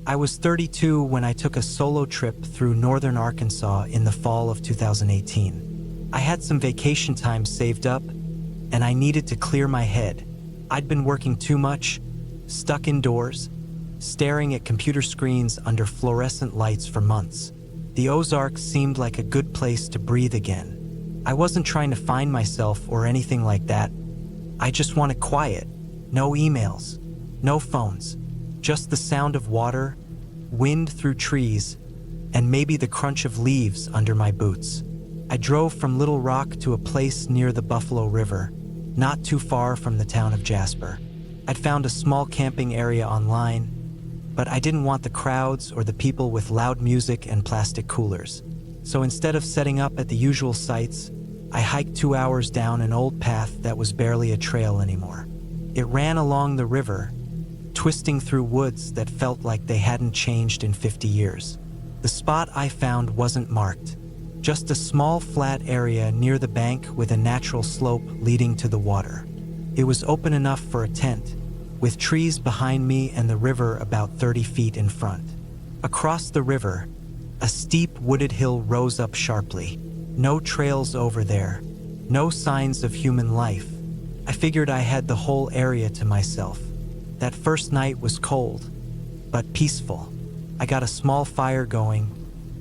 I was 32 when I took a solo trip through northern Arkansas in the fall of 2018. I had some vacation time saved up, and I needed to clear my head. I'd been working too much, stuck indoors, staring at computer screens under fluorescent lights for months. The Ozarks seemed like a good place to breathe again. I wasn't trying to find myself or anything like that. I just wanted quiet. No emails, no phones, just the sound of water, wind through trees, and maybe the crunch of leaves under my boots. I drove from Little Rock to a place near the Buffalo River, not too far from the town of Jasper. I'd found a small camping area online, but I didn't want the crowds or the people with loud music and plastic coolers. So instead of setting up at the usual sites, I hiked 2 hours down an old path that was barely a trail anymore. It ran along the river, twisting through woods that felt like they hadn't changed in 50 years. The spot I found wasn't marked, just a small flat area near the bank with a natural slope leading to the water. It was open enough for a tent, with trees behind me and the river about 30 feet in front. Across the river, a steep wooded hill rose up sharply. No trails over there, no signs of human life. I figured I had the whole area to myself. That first night was cold, but peaceful. I got a small fire going,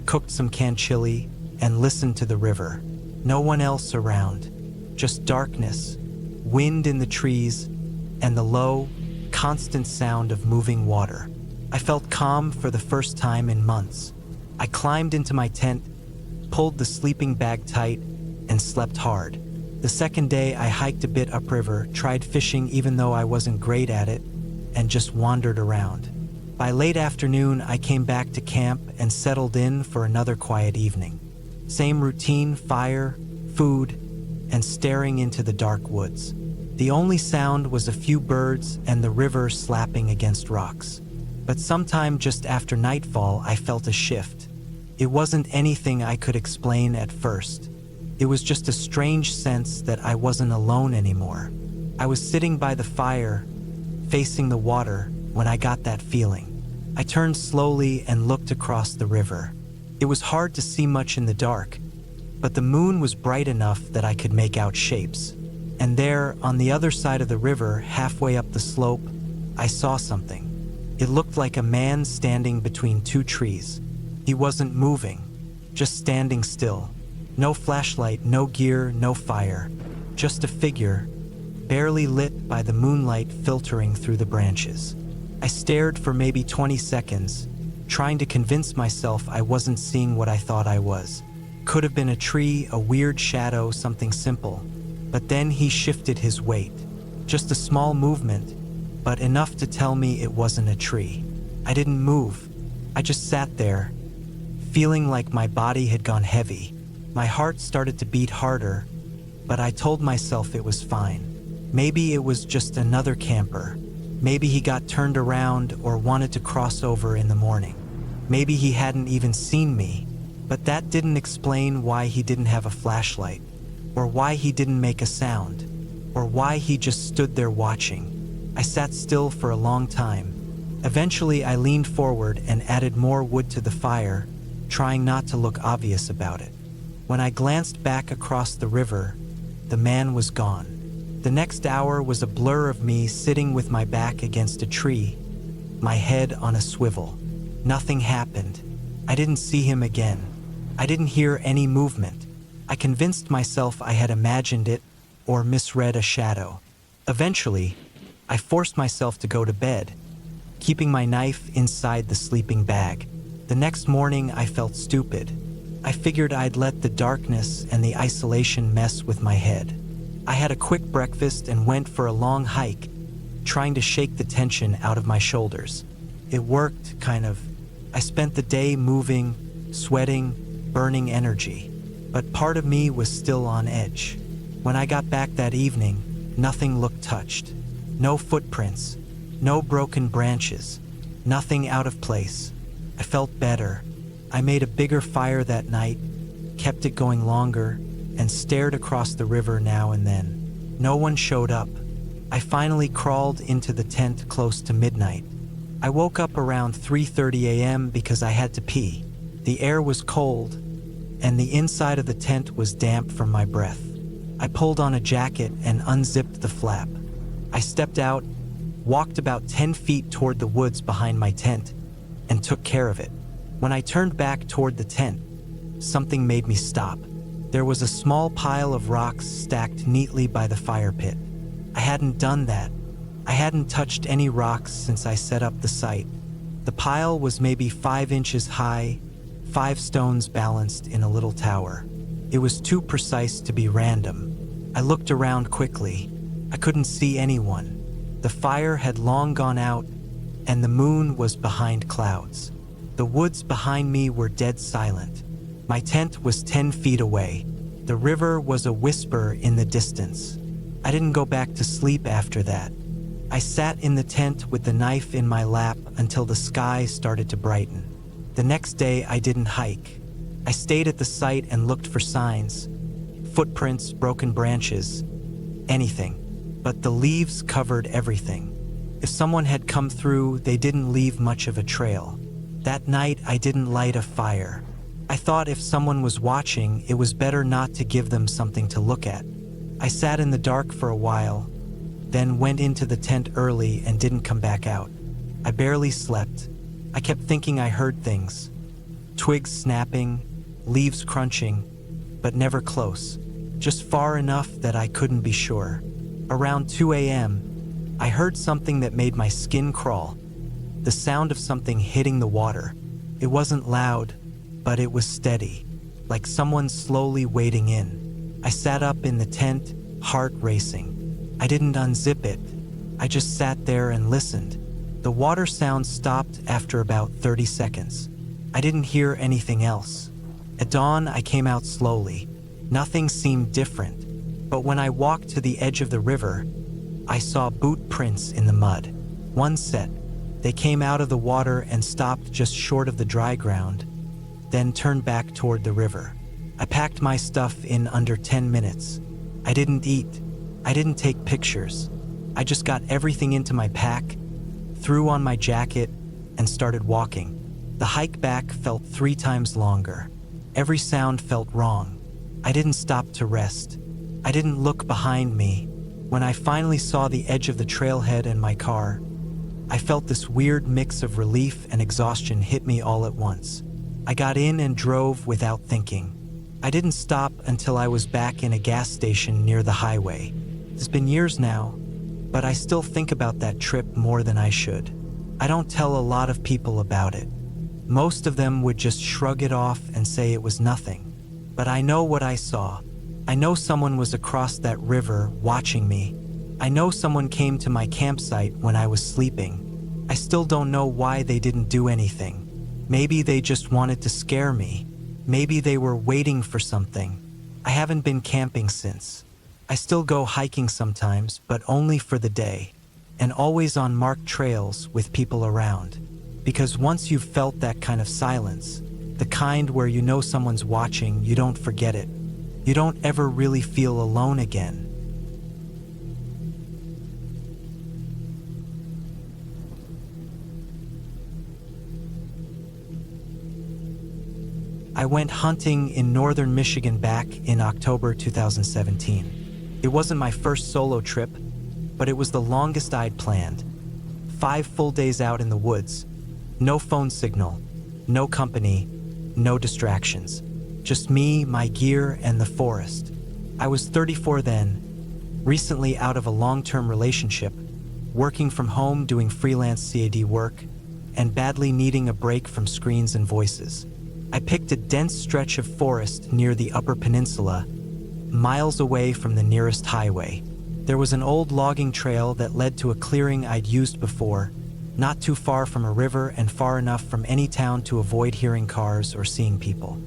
cooked some canned chili, and listened to the river. No one else around, just darkness, wind in the trees, and the low, constant sound of moving water. I felt calm for the first time in months. I climbed into my tent, pulled the sleeping bag tight, and slept hard. The second day, I hiked a bit upriver, tried fishing even though I wasn't great at it, and just wandered around. By late afternoon, I came back to camp and settled in for another quiet evening. Same routine: fire, food, and staring into the dark woods. The only sound was a few birds and the river slapping against rocks. But sometime just after nightfall, I felt a shift. It wasn't anything I could explain at first. It was just a strange sense that I wasn't alone anymore. I was sitting by the fire, facing the water, when I got that feeling. I turned slowly and looked across the river. It was hard to see much in the dark, but the moon was bright enough that I could make out shapes. And there, on the other side of the river, halfway up the slope, I saw something. It looked like a man standing between two trees. He wasn't moving, just standing still. No flashlight, no gear, no fire. Just a figure, barely lit by the moonlight filtering through the branches. I stared for maybe 20 seconds, trying to convince myself I wasn't seeing what I thought I was. Could have been a tree, a weird shadow, something simple. But then he shifted his weight. Just a small movement, but enough to tell me it wasn't a tree. I didn't move. I just sat there, feeling like my body had gone heavy. My heart started to beat harder, but I told myself it was fine. Maybe it was just another camper. Maybe he got turned around or wanted to cross over in the morning. Maybe he hadn't even seen me, but that didn't explain why he didn't have a flashlight, or why he didn't make a sound, or why he just stood there watching. I sat still for a long time. Eventually, I leaned forward and added more wood to the fire, trying not to look obvious about it. When I glanced back across the river, the man was gone. The next hour was a blur of me sitting with my back against a tree, my head on a swivel. Nothing happened. I didn't see him again. I didn't hear any movement. I convinced myself I had imagined it or misread a shadow. Eventually, I forced myself to go to bed, keeping my knife inside the sleeping bag. The next morning, I felt stupid. I figured I'd let the darkness and the isolation mess with my head. I had a quick breakfast and went for a long hike, trying to shake the tension out of my shoulders. It worked, kind of. I spent the day moving, sweating, burning energy, but part of me was still on edge. When I got back that evening, nothing looked touched. No footprints, no broken branches, nothing out of place. I felt better. I made a bigger fire that night, kept it going longer, and stared across the river now and then. No one showed up. I finally crawled into the tent close to midnight, I woke up around 3:30 a.m. because I had to pee. The air was cold, and the inside of the tent was damp from my breath. I pulled on a jacket and unzipped the flap. I stepped out, walked about 10 feet toward the woods behind my tent, and took care of it. When I turned back toward the tent, something made me stop. There was a small pile of rocks stacked neatly by the fire pit. I hadn't done that. I hadn't touched any rocks since I set up the site. The pile was maybe 5 inches high, 5 stones balanced in a little tower. It was too precise to be random. I looked around quickly. I couldn't see anyone. The fire had long gone out, and the moon was behind clouds. The woods behind me were dead silent. My tent was 10 feet away. The river was a whisper in the distance. I didn't go back to sleep after that. I sat in the tent with the knife in my lap until the sky started to brighten. The next day, I didn't hike. I stayed at the site and looked for signs, footprints, broken branches, anything. But the leaves covered everything. If someone had come through, they didn't leave much of a trail. That night, I didn't light a fire. I thought if someone was watching, it was better not to give them something to look at. I sat in the dark for a while, then went into the tent early and didn't come back out. I barely slept. I kept thinking I heard things. Twigs snapping, leaves crunching, but never close. Just far enough that I couldn't be sure. Around 2 a.m., I heard something that made my skin crawl. The sound of something hitting the water. It wasn't loud, but it was steady, like someone slowly wading in. I sat up in the tent, heart racing. I didn't unzip it. I just sat there and listened. The water sound stopped after about 30 seconds. I didn't hear anything else. At dawn, I came out slowly. Nothing seemed different, but when I walked to the edge of the river, I saw boot prints in the mud. One set. They came out of the water and stopped just short of the dry ground, then turned back toward the river. I packed my stuff in under 10 minutes. I didn't eat. I didn't take pictures. I just got everything into my pack, threw on my jacket, and started walking. The hike back felt 3 times longer. Every sound felt wrong. I didn't stop to rest. I didn't look behind me. When I finally saw the edge of the trailhead and my car, I felt this weird mix of relief and exhaustion hit me all at once. I got in and drove without thinking. I didn't stop until I was back in a gas station near the highway. It's been years now, but I still think about that trip more than I should. I don't tell a lot of people about it. Most of them would just shrug it off and say it was nothing. But I know what I saw. I know someone was across that river watching me. I know someone came to my campsite when I was sleeping. I still don't know why they didn't do anything. Maybe they just wanted to scare me. Maybe they were waiting for something. I haven't been camping since. I still go hiking sometimes, but only for the day, and always on marked trails with people around. Because once you've felt that kind of silence, the kind where you know someone's watching, you don't forget it. You don't ever really feel alone again. I went hunting in northern Michigan back in October 2017. It wasn't my first solo trip, but it was the longest I'd planned. 5 full days out in the woods. No phone signal, no company, no distractions. Just me, my gear, and the forest. I was 34 then, recently out of a long-term relationship, working from home doing freelance CAD work, and badly needing a break from screens and voices. I picked a dense stretch of forest near the Upper Peninsula, miles away from the nearest highway. There was an old logging trail that led to a clearing I'd used before, not too far from a river and far enough from any town to avoid hearing cars or seeing people.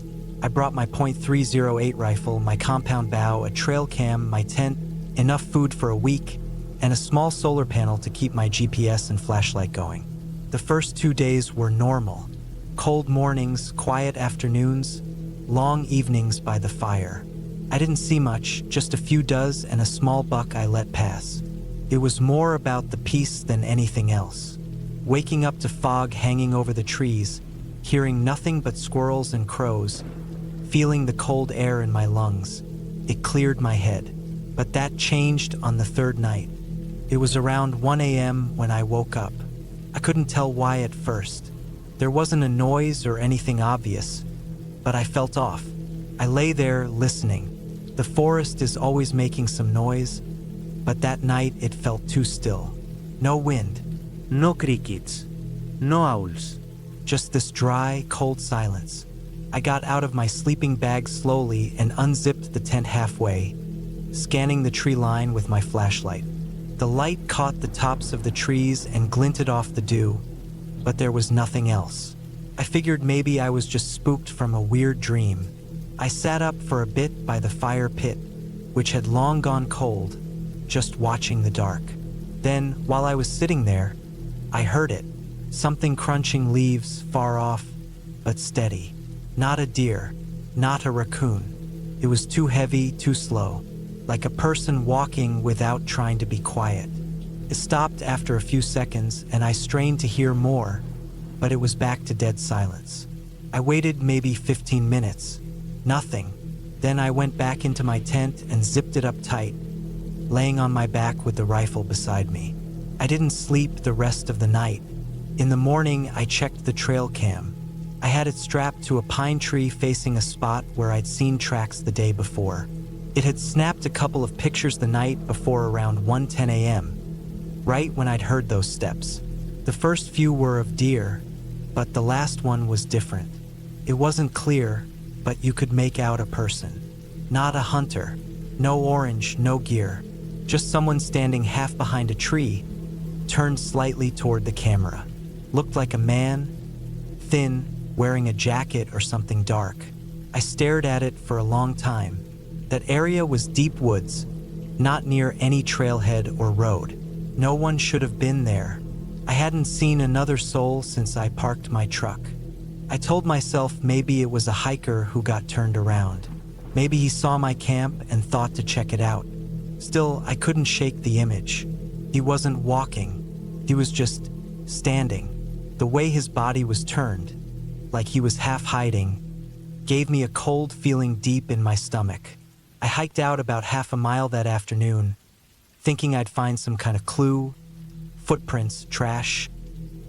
I brought my .308 rifle, my compound bow, a trail cam, my tent, enough food for a week, and a small solar panel to keep my GPS and flashlight going. The first 2 days were normal. Cold mornings, quiet afternoons, long evenings by the fire. I didn't see much, just a few does and a small buck I let pass. It was more about the peace than anything else. Waking up to fog hanging over the trees, hearing nothing but squirrels and crows, feeling the cold air in my lungs. It cleared my head. But that changed on the third night. It was around 1 a.m. when I woke up. I couldn't tell why at first. There wasn't a noise or anything obvious, but I felt off. I lay there listening. The forest is always making some noise, but that night it felt too still. No wind. No crickets. No owls. Just this dry, cold silence. I got out of my sleeping bag slowly and unzipped the tent halfway, scanning the tree line with my flashlight. The light caught the tops of the trees and glinted off the dew, but there was nothing else. I figured maybe I was just spooked from a weird dream. I sat up for a bit by the fire pit, which had long gone cold, just watching the dark. Then, while I was sitting there, I heard it. Something crunching leaves far off, but steady. Not a deer, not a raccoon. It was too heavy, too slow, like a person walking without trying to be quiet. It stopped after a few seconds, and I strained to hear more, but it was back to dead silence. I waited maybe 15 minutes. Nothing. Then I went back into my tent and zipped it up tight, laying on my back with the rifle beside me. I didn't sleep the rest of the night. In the morning, I checked the trail cam. I had it strapped to a pine tree facing a spot where I'd seen tracks the day before. It had snapped a couple of pictures the night before around 1:10 a.m., right when I'd heard those steps. The first few were of deer, but the last one was different. It wasn't clear, but you could make out a person. Not a hunter. No orange, no gear. Just someone standing half behind a tree, turned slightly toward the camera. Looked like a man, thin, wearing a jacket or something dark. I stared at it for a long time. That area was deep woods, not near any trailhead or road. No one should have been there. I hadn't seen another soul since I parked my truck. I told myself maybe it was a hiker who got turned around. Maybe he saw my camp and thought to check it out. Still, I couldn't shake the image. He wasn't walking. He was just standing. The way his body was turned, like he was half hiding, gave me a cold feeling deep in my stomach. I hiked out about half a mile that afternoon, thinking I'd find some kind of clue, footprints, trash,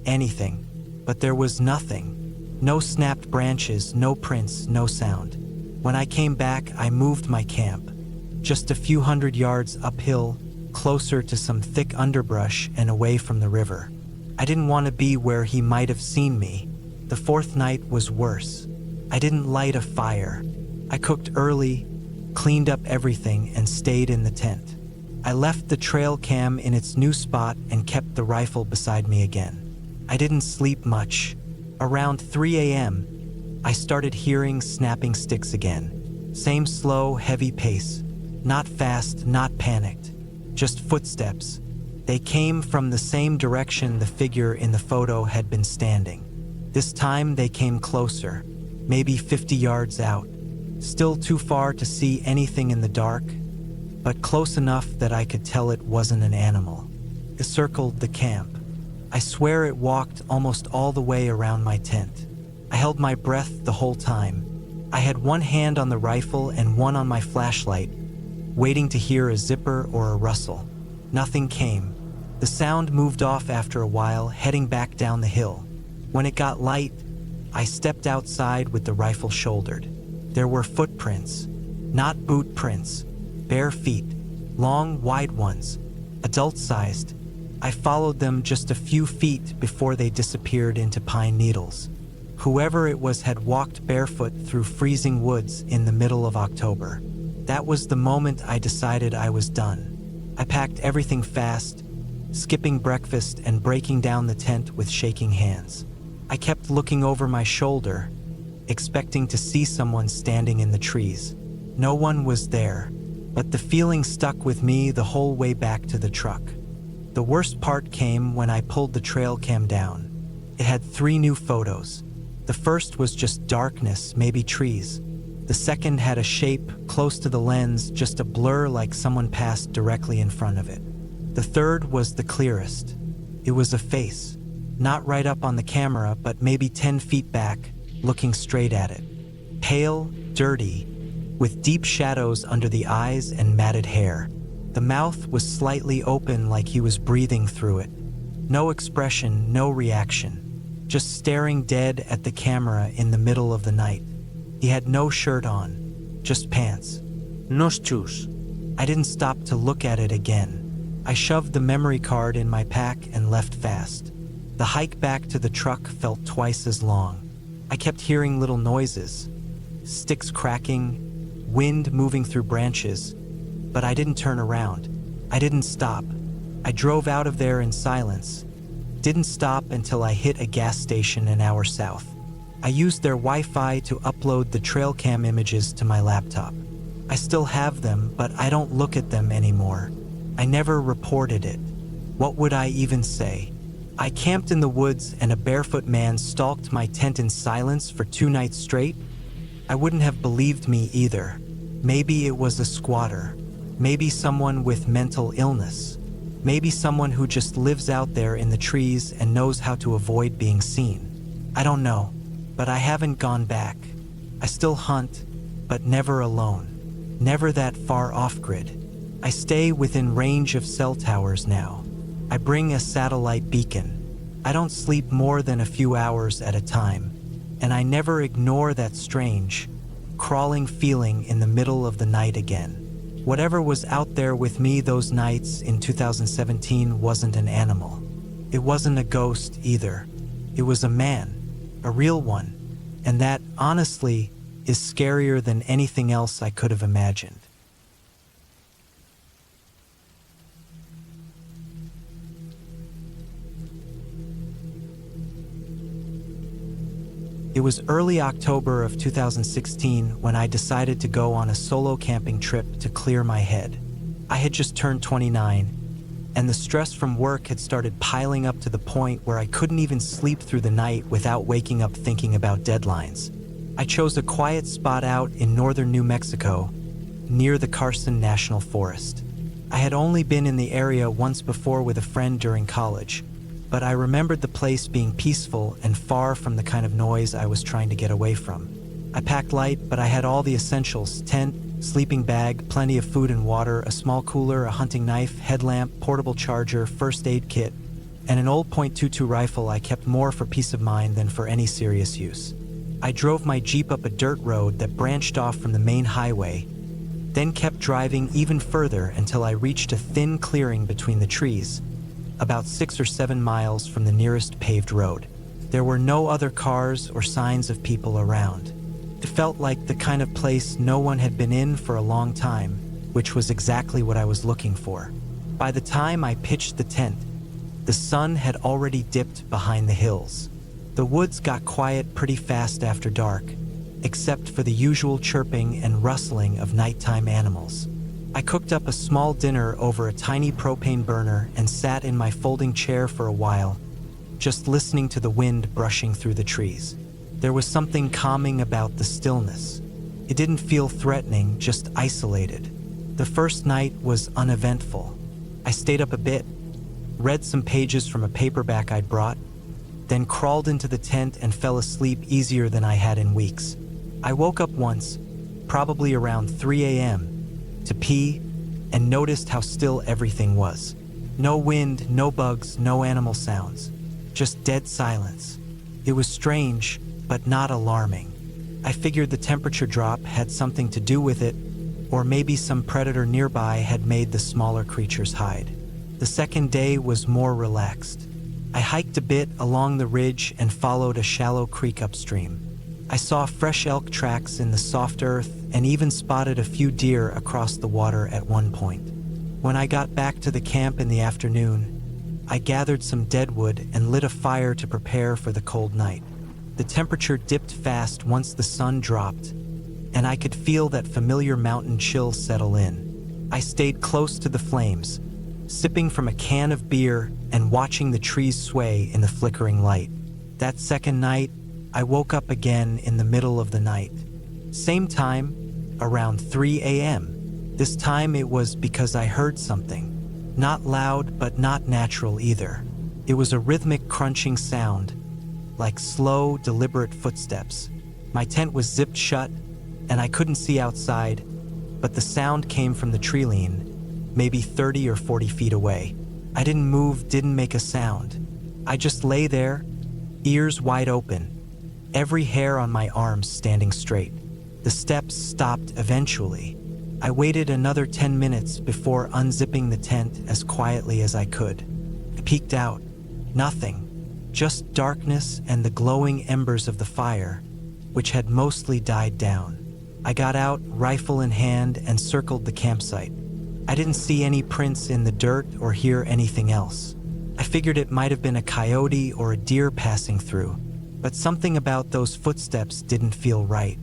anything. But there was nothing. No snapped branches, no prints, no sound. When I came back, I moved my camp, just a few hundred yards uphill, closer to some thick underbrush and away from the river. I didn't want to be where he might have seen me. The fourth night was worse. I didn't light a fire. I cooked early, cleaned up everything, and stayed in the tent. I left the trail cam in its new spot and kept the rifle beside me again. I didn't sleep much. Around 3 a.m., I started hearing snapping sticks again. Same slow, heavy pace. Not fast, not panicked. Just footsteps. They came from the same direction the figure in the photo had been standing. This time they came closer, maybe 50 yards out. Still too far to see anything in the dark, but close enough that I could tell it wasn't an animal. It circled the camp. I swear it walked almost all the way around my tent. I held my breath the whole time. I had one hand on the rifle and one on my flashlight, waiting to hear a zipper or a rustle. Nothing came. The sound moved off after a while, heading back down the hill. When it got light, I stepped outside with the rifle shouldered. There were footprints, not boot prints, bare feet, long, wide ones, adult-sized. I followed them just a few feet before they disappeared into pine needles. Whoever it was had walked barefoot through freezing woods in the middle of October. That was the moment I decided I was done. I packed everything fast, skipping breakfast and breaking down the tent with shaking hands. I kept looking over my shoulder, expecting to see someone standing in the trees. No one was there, but the feeling stuck with me the whole way back to the truck. The worst part came when I pulled the trail cam down. It had 3 new photos. The first was just darkness, maybe trees. The second had a shape close to the lens, just a blur like someone passed directly in front of it. The third was the clearest. It was a face. Not right up on the camera, but maybe 10 feet back, looking straight at it. Pale, dirty, with deep shadows under the eyes and matted hair. The mouth was slightly open like he was breathing through it. No expression, no reaction. Just staring dead at the camera in the middle of the night. He had no shirt on, just pants. Nos shoes. I didn't stop to look at it again. I shoved the memory card in my pack and left fast. The hike back to the truck felt twice as long. I kept hearing little noises, sticks cracking, wind moving through branches, but I didn't turn around. I didn't stop. I drove out of there in silence. Didn't stop until I hit a gas station an hour south. I used their Wi-Fi to upload the trail cam images to my laptop. I still have them, but I don't look at them anymore. I never reported it. What would I even say? I camped in the woods and a barefoot man stalked my tent in silence for 2 nights straight? I wouldn't have believed me either. Maybe it was a squatter. Maybe someone with mental illness. Maybe someone who just lives out there in the trees and knows how to avoid being seen. I don't know, but I haven't gone back. I still hunt, but never alone. Never that far off-grid. I stay within range of cell towers now. I bring a satellite beacon. I don't sleep more than a few hours at a time, and I never ignore that strange, crawling feeling in the middle of the night again. Whatever was out there with me those nights in 2017 wasn't an animal. It wasn't a ghost either. It was a man, a real one, and that, honestly, is scarier than anything else I could have imagined. It was early October of 2016 when I decided to go on a solo camping trip to clear my head. I had just turned 29, and the stress from work had started piling up to the point where I couldn't even sleep through the night without waking up thinking about deadlines. I chose a quiet spot out in northern New Mexico, near the Carson National Forest. I had only been in the area once before with a friend during college, but I remembered the place being peaceful and far from the kind of noise I was trying to get away from. I packed light, but I had all the essentials: tent, sleeping bag, plenty of food and water, a small cooler, a hunting knife, headlamp, portable charger, first aid kit, and an old .22 rifle I kept more for peace of mind than for any serious use. I drove my Jeep up a dirt road that branched off from the main highway, then kept driving even further until I reached a thin clearing between the trees, about 6 or 7 miles from the nearest paved road. There were no other cars or signs of people around. It felt like the kind of place no one had been in for a long time, which was exactly what I was looking for. By the time I pitched the tent, the sun had already dipped behind the hills. The woods got quiet pretty fast after dark, except for the usual chirping and rustling of nighttime animals. I cooked up a small dinner over a tiny propane burner and sat in my folding chair for a while, just listening to the wind brushing through the trees. There was something calming about the stillness. It didn't feel threatening, just isolated. The first night was uneventful. I stayed up a bit, read some pages from a paperback I'd brought, then crawled into the tent and fell asleep easier than I had in weeks. I woke up once, probably around 3 a.m., to pee, and noticed how still everything was. No wind, no bugs, no animal sounds, just dead silence. It was strange, but not alarming. I figured the temperature drop had something to do with it, or maybe some predator nearby had made the smaller creatures hide. The second day was more relaxed. I hiked a bit along the ridge and followed a shallow creek upstream. I saw fresh elk tracks in the soft earth and even spotted a few deer across the water at one point. When I got back to the camp in the afternoon, I gathered some deadwood and lit a fire to prepare for the cold night. The temperature dipped fast once the sun dropped, and I could feel that familiar mountain chill settle in. I stayed close to the flames, sipping from a can of beer and watching the trees sway in the flickering light. That second night, I woke up again in the middle of the night. Same time, around 3 a.m. This time it was because I heard something. Not loud, but not natural either. It was a rhythmic crunching sound, like slow, deliberate footsteps. My tent was zipped shut, and I couldn't see outside, but the sound came from the tree line, maybe 30 or 40 feet away. I didn't move, didn't make a sound. I just lay there, ears wide open, every hair on my arms standing straight. The steps stopped eventually. I waited another 10 minutes before unzipping the tent as quietly as I could. I peeked out. Nothing. Just darkness and the glowing embers of the fire, which had mostly died down. I got out, rifle in hand, and circled the campsite. I didn't see any prints in the dirt or hear anything else. I figured it might have been a coyote or a deer passing through, but something about those footsteps didn't feel right.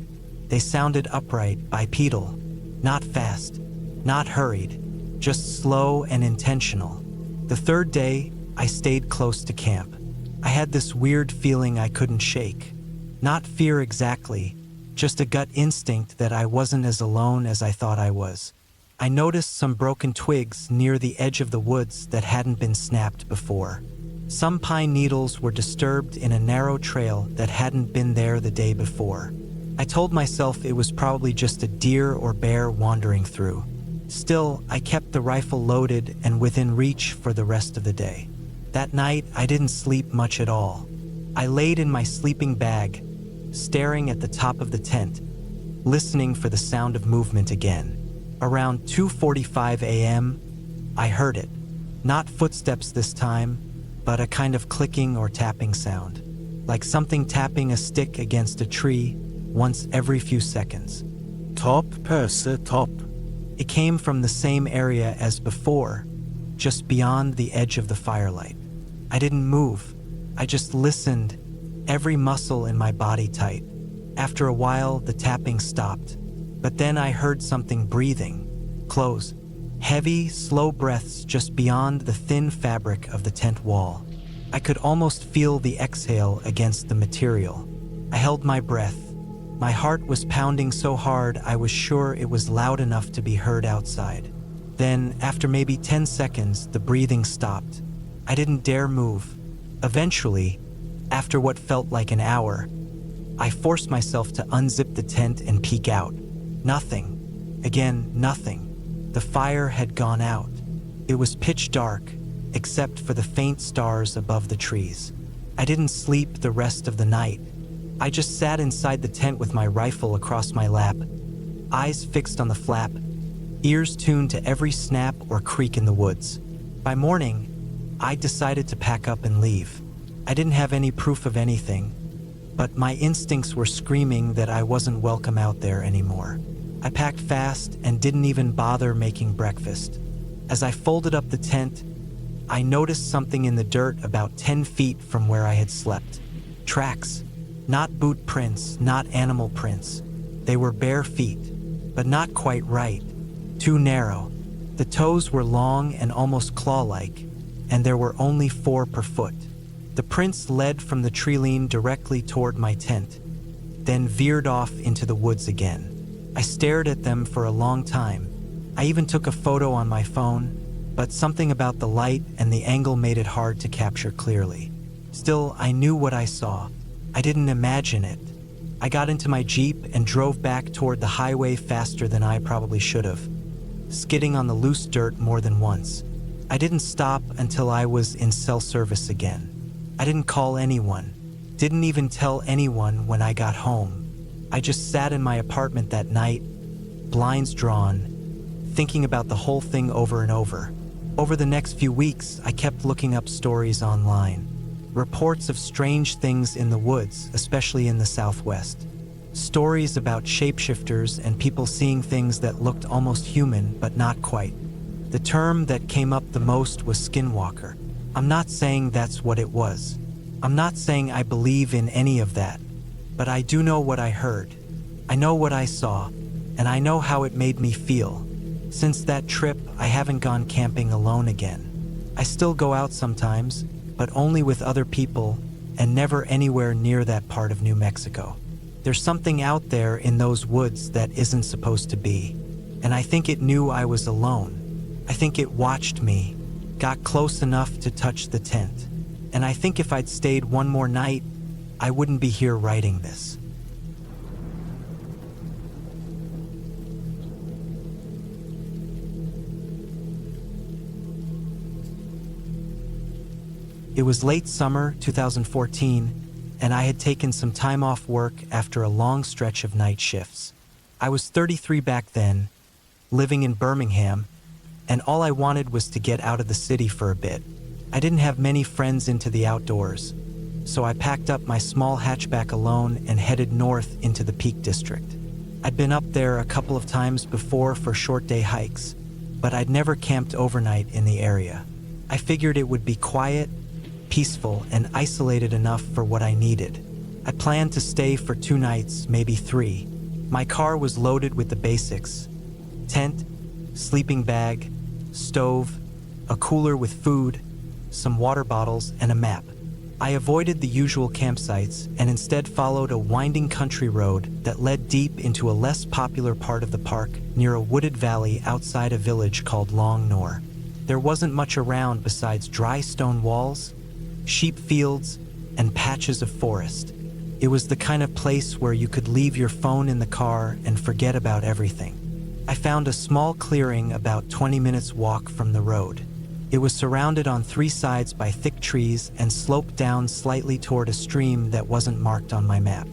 They sounded upright, bipedal, not fast, not hurried, just slow and intentional. The third day, I stayed close to camp. I had this weird feeling I couldn't shake. Not fear exactly, just a gut instinct that I wasn't as alone as I thought I was. I noticed some broken twigs near the edge of the woods that hadn't been snapped before. Some pine needles were disturbed in a narrow trail that hadn't been there the day before. I told myself it was probably just a deer or bear wandering through. Still, I kept the rifle loaded and within reach for the rest of the day. That night, I didn't sleep much at all. I laid in my sleeping bag, staring at the top of the tent, listening for the sound of movement again. Around 2:45 a.m., I heard it. Not footsteps this time, but a kind of clicking or tapping sound, like something tapping a stick against a tree once every few seconds. Top, Percy, top. It came from the same area as before, just beyond the edge of the firelight. I didn't move. I just listened, every muscle in my body tight. After a while, the tapping stopped. But then I heard something breathing, close, heavy, slow breaths just beyond the thin fabric of the tent wall. I could almost feel the exhale against the material. I held my breath. My heart was pounding so hard I was sure it was loud enough to be heard outside. Then, after maybe 10 seconds, the breathing stopped. I didn't dare move. Eventually, after what felt like an hour, I forced myself to unzip the tent and peek out. Nothing. Again, nothing. The fire had gone out. It was pitch dark, except for the faint stars above the trees. I didn't sleep the rest of the night. I just sat inside the tent with my rifle across my lap, eyes fixed on the flap, ears tuned to every snap or creak in the woods. By morning, I decided to pack up and leave. I didn't have any proof of anything, but my instincts were screaming that I wasn't welcome out there anymore. I packed fast and didn't even bother making breakfast. As I folded up the tent, I noticed something in the dirt about 10 feet from where I had slept. Tracks. Not boot prints, not animal prints. They were bare feet, but not quite right. Too narrow. The toes were long and almost claw-like, and there were only 4 per foot. The prints led from the tree line directly toward my tent, then veered off into the woods again. I stared at them for a long time. I even took a photo on my phone, but something about the light and the angle made it hard to capture clearly. Still, I knew what I saw. I didn't imagine it. I got into my Jeep and drove back toward the highway faster than I probably should have, skidding on the loose dirt more than once. I didn't stop until I was in cell service again. I didn't call anyone, didn't even tell anyone when I got home. I just sat in my apartment that night, blinds drawn, thinking about the whole thing over and over. Over the next few weeks, I kept looking up stories online. Reports of strange things in the woods, especially in the Southwest. Stories about shapeshifters and people seeing things that looked almost human, but not quite. The term that came up the most was skinwalker. I'm not saying that's what it was. I'm not saying I believe in any of that. But I do know what I heard. I know what I saw, and I know how it made me feel. Since that trip, I haven't gone camping alone again. I still go out sometimes, but only with other people, and never anywhere near that part of New Mexico. There's something out there in those woods that isn't supposed to be, and I think it knew I was alone. I think it watched me, got close enough to touch the tent. And I think if I'd stayed one more night, I wouldn't be here writing this. It was late summer 2014, and I had taken some time off work after a long stretch of night shifts. I was 33 back then, living in Birmingham, and all I wanted was to get out of the city for a bit. I didn't have many friends into the outdoors, so I packed up my small hatchback alone and headed north into the Peak District. I'd been up there a couple of times before for short day hikes, but I'd never camped overnight in the area. I figured it would be quiet, peaceful, and isolated enough for what I needed. I planned to stay for 2 nights, maybe 3. My car was loaded with the basics: tent, sleeping bag, stove, a cooler with food, some water bottles, and a map. I avoided the usual campsites and instead followed a winding country road that led deep into a less popular part of the park near a wooded valley outside a village called Long Nor. There wasn't much around besides dry stone walls, sheep fields, and patches of forest. It was the kind of place where you could leave your phone in the car and forget about everything. I found a small clearing about 20 minutes walk from the road. It was surrounded on 3 sides by thick trees and sloped down slightly toward a stream that wasn't marked on my map.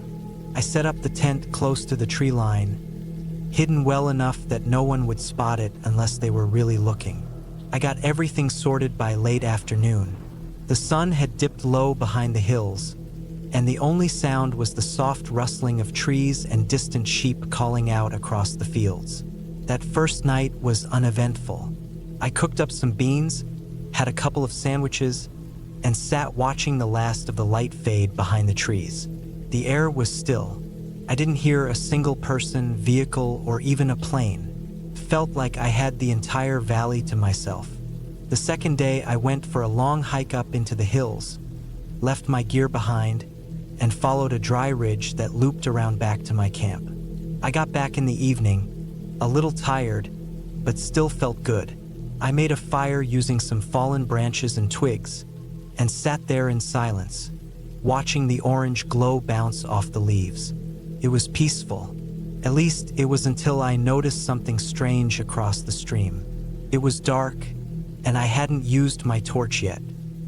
I set up the tent close to the tree line, hidden well enough that no one would spot it unless they were really looking. I got everything sorted by late afternoon. The sun had dipped low behind the hills, and the only sound was the soft rustling of trees and distant sheep calling out across the fields. That first night was uneventful. I cooked up some beans, had a couple of sandwiches, and sat watching the last of the light fade behind the trees. The air was still. I didn't hear a single person, vehicle, or even a plane. It felt like I had the entire valley to myself. The second day, I went for a long hike up into the hills, left my gear behind, and followed a dry ridge that looped around back to my camp. I got back in the evening, a little tired, but still felt good. I made a fire using some fallen branches and twigs, and sat there in silence, watching the orange glow bounce off the leaves. It was peaceful. At least it was until I noticed something strange across the stream. It was dark, and I hadn't used my torch yet.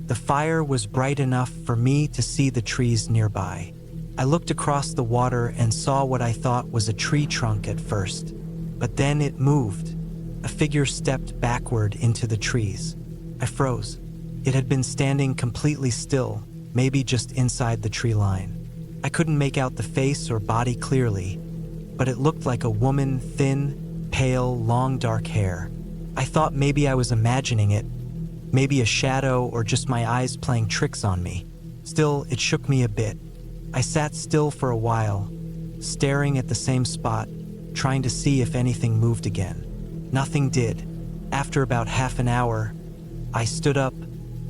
The fire was bright enough for me to see the trees nearby. I looked across the water and saw what I thought was a tree trunk at first, but then it moved. A figure stepped backward into the trees. I froze. It had been standing completely still, maybe just inside the tree line. I couldn't make out the face or body clearly, but it looked like a woman, thin, pale, long dark hair. I thought maybe I was imagining it, maybe a shadow or just my eyes playing tricks on me. Still, it shook me a bit. I sat still for a while, staring at the same spot, trying to see if anything moved again. Nothing did. After about half an hour, I stood up,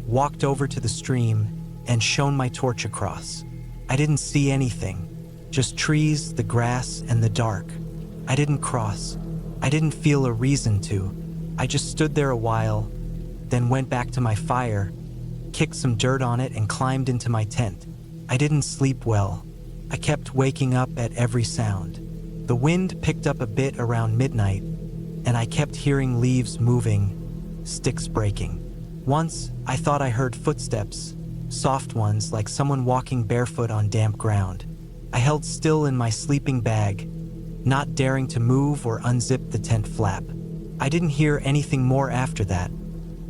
walked over to the stream, and shone my torch across. I didn't see anything, just trees, the grass, and the dark. I didn't cross. I didn't feel a reason to. I just stood there a while, then went back to my fire, kicked some dirt on it, and climbed into my tent. I didn't sleep well. I kept waking up at every sound. The wind picked up a bit around midnight, and I kept hearing leaves moving, sticks breaking. Once, I thought I heard footsteps, soft ones like someone walking barefoot on damp ground. I held still in my sleeping bag, not daring to move or unzip the tent flap. I didn't hear anything more after that,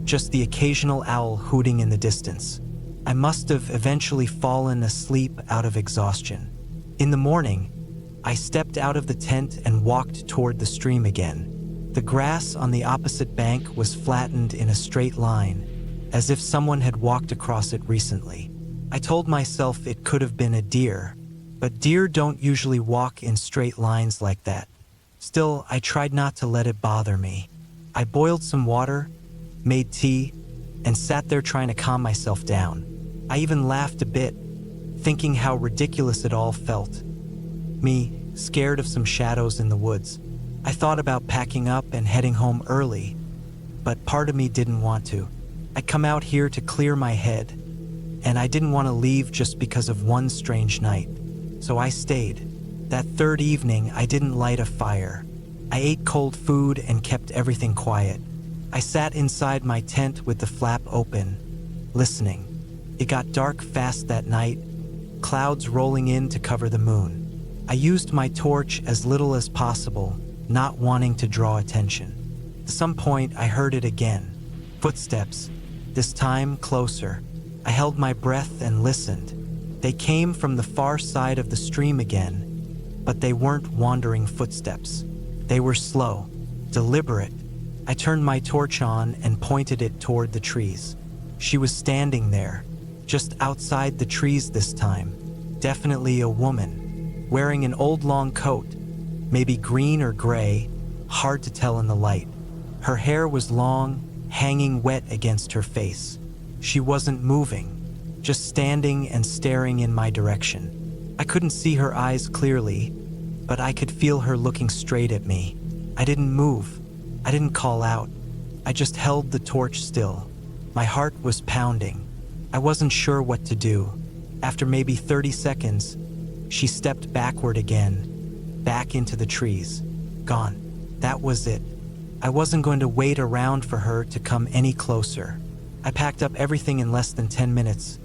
just the occasional owl hooting in the distance. I must have eventually fallen asleep out of exhaustion. In the morning, I stepped out of the tent and walked toward the stream again. The grass on the opposite bank was flattened in a straight line, as if someone had walked across it recently. I told myself it could have been a deer, but deer don't usually walk in straight lines like that. Still, I tried not to let it bother me. I boiled some water, made tea, and sat there trying to calm myself down. I even laughed a bit, thinking how ridiculous it all felt. Me, scared of some shadows in the woods. I thought about packing up and heading home early, but part of me didn't want to. I'd come out here to clear my head, and I didn't want to leave just because of one strange night. So I stayed. That third evening, I didn't light a fire. I ate cold food and kept everything quiet. I sat inside my tent with the flap open, listening. It got dark fast that night, clouds rolling in to cover the moon. I used my torch as little as possible, not wanting to draw attention. At some point, I heard it again. Footsteps, this time closer. I held my breath and listened. They came from the far side of the stream again, but they weren't wandering footsteps. They were slow, deliberate. I turned my torch on and pointed it toward the trees. She was standing there, just outside the trees this time. Definitely a woman, wearing an old long coat, maybe green or gray, hard to tell in the light. Her hair was long, hanging wet against her face. She wasn't moving, just standing and staring in my direction. I couldn't see her eyes clearly, but I could feel her looking straight at me. I didn't move. I didn't call out. I just held the torch still. My heart was pounding. I wasn't sure what to do. After maybe 30 seconds, she stepped backward again, back into the trees. Gone. That was it. I wasn't going to wait around for her to come any closer. I packed up everything in less than 10 minutes,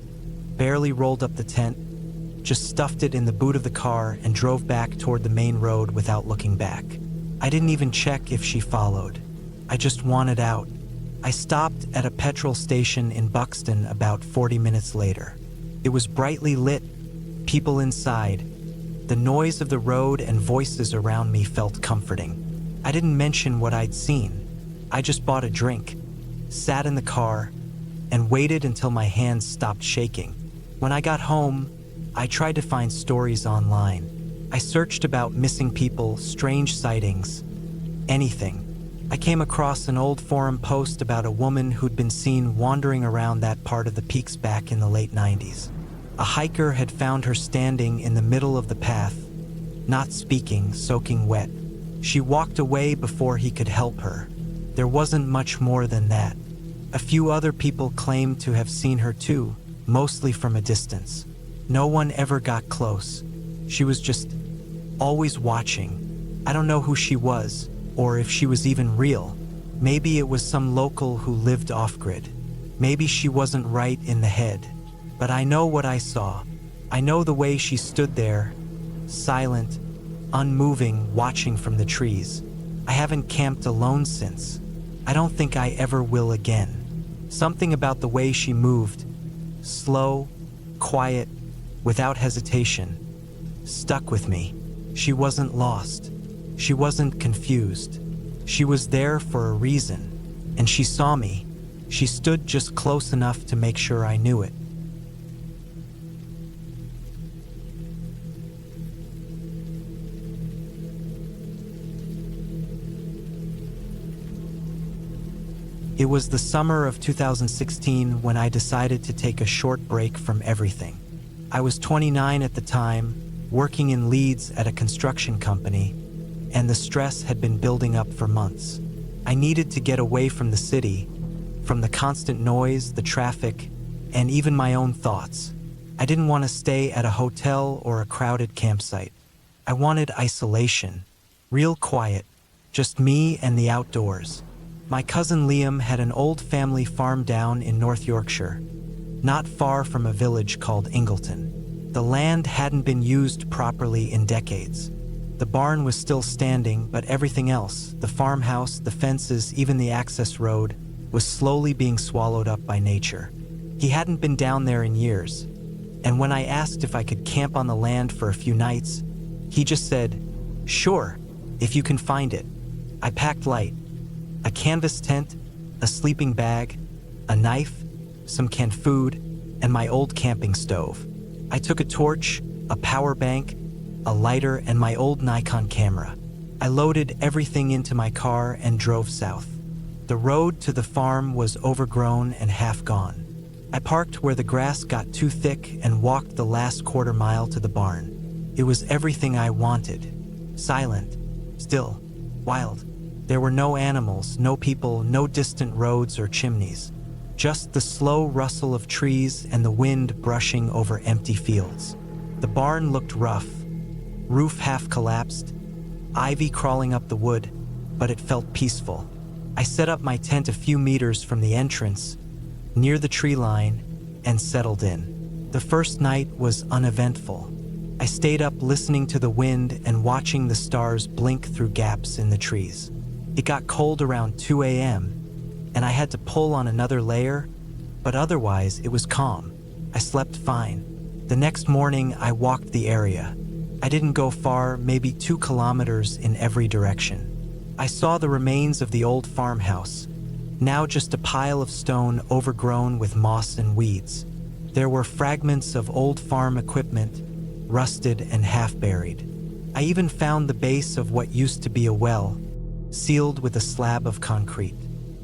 barely rolled up the tent, just stuffed it in the boot of the car and drove back toward the main road without looking back. I didn't even check if she followed. I just wanted out. I stopped at a petrol station in Buxton about 40 minutes later. It was brightly lit, people inside. The noise of the road and voices around me felt comforting. I didn't mention what I'd seen. I just bought a drink, sat in the car, and waited until my hands stopped shaking. When I got home, I tried to find stories online. I searched about missing people, strange sightings, anything. I came across an old forum post about a woman who'd been seen wandering around that part of the peaks back in the late 90s. A hiker had found her standing in the middle of the path, not speaking, soaking wet. She walked away before he could help her. There wasn't much more than that. A few other people claimed to have seen her too, mostly from a distance. No one ever got close. She was just always watching. I don't know who she was, or if she was even real. Maybe it was some local who lived off-grid. Maybe she wasn't right in the head. But I know what I saw. I know the way she stood there, silent, unmoving, watching from the trees. I haven't camped alone since. I don't think I ever will again. Something about the way she moved, slow, quiet, without hesitation, stuck with me. She wasn't lost. She wasn't confused. She was there for a reason, and she saw me. She stood just close enough to make sure I knew it. It was the summer of 2016 when I decided to take a short break from everything. I was 29 at the time, working in Leeds at a construction company, and the stress had been building up for months. I needed to get away from the city, from the constant noise, the traffic, and even my own thoughts. I didn't want to stay at a hotel or a crowded campsite. I wanted isolation, real quiet, just me and the outdoors. My cousin Liam had an old family farm down in North Yorkshire, not far from a village called Ingleton. The land hadn't been used properly in decades. The barn was still standing, but everything else, the farmhouse, the fences, even the access road, was slowly being swallowed up by nature. He hadn't been down there in years, and when I asked if I could camp on the land for a few nights, he just said, "Sure, if you can find it." I packed light. A canvas tent, a sleeping bag, a knife, some canned food, and my old camping stove. I took a torch, a power bank, a lighter, and my old Nikon camera. I loaded everything into my car and drove south. The road to the farm was overgrown and half gone. I parked where the grass got too thick and walked the last quarter mile to the barn. It was everything I wanted. Silent, still, wild. There were no animals, no people, no distant roads or chimneys. just the slow rustle of trees and the wind brushing over empty fields. The barn looked rough, roof half collapsed, ivy crawling up the wood, but it felt peaceful. I set up my tent a few meters from the entrance, near the tree line, and settled in. The first night was uneventful. I stayed up listening to the wind and watching the stars blink through gaps in the trees. It got cold around 2 a.m., and I had to pull on another layer, but otherwise it was calm. I slept fine. The next morning, I walked the area. I didn't go far, maybe 2 kilometers in every direction. I saw the remains of the old farmhouse, now just a pile of stone overgrown with moss and weeds. There were fragments of old farm equipment, rusted and half-buried. I even found the base of what used to be a well, sealed with a slab of concrete.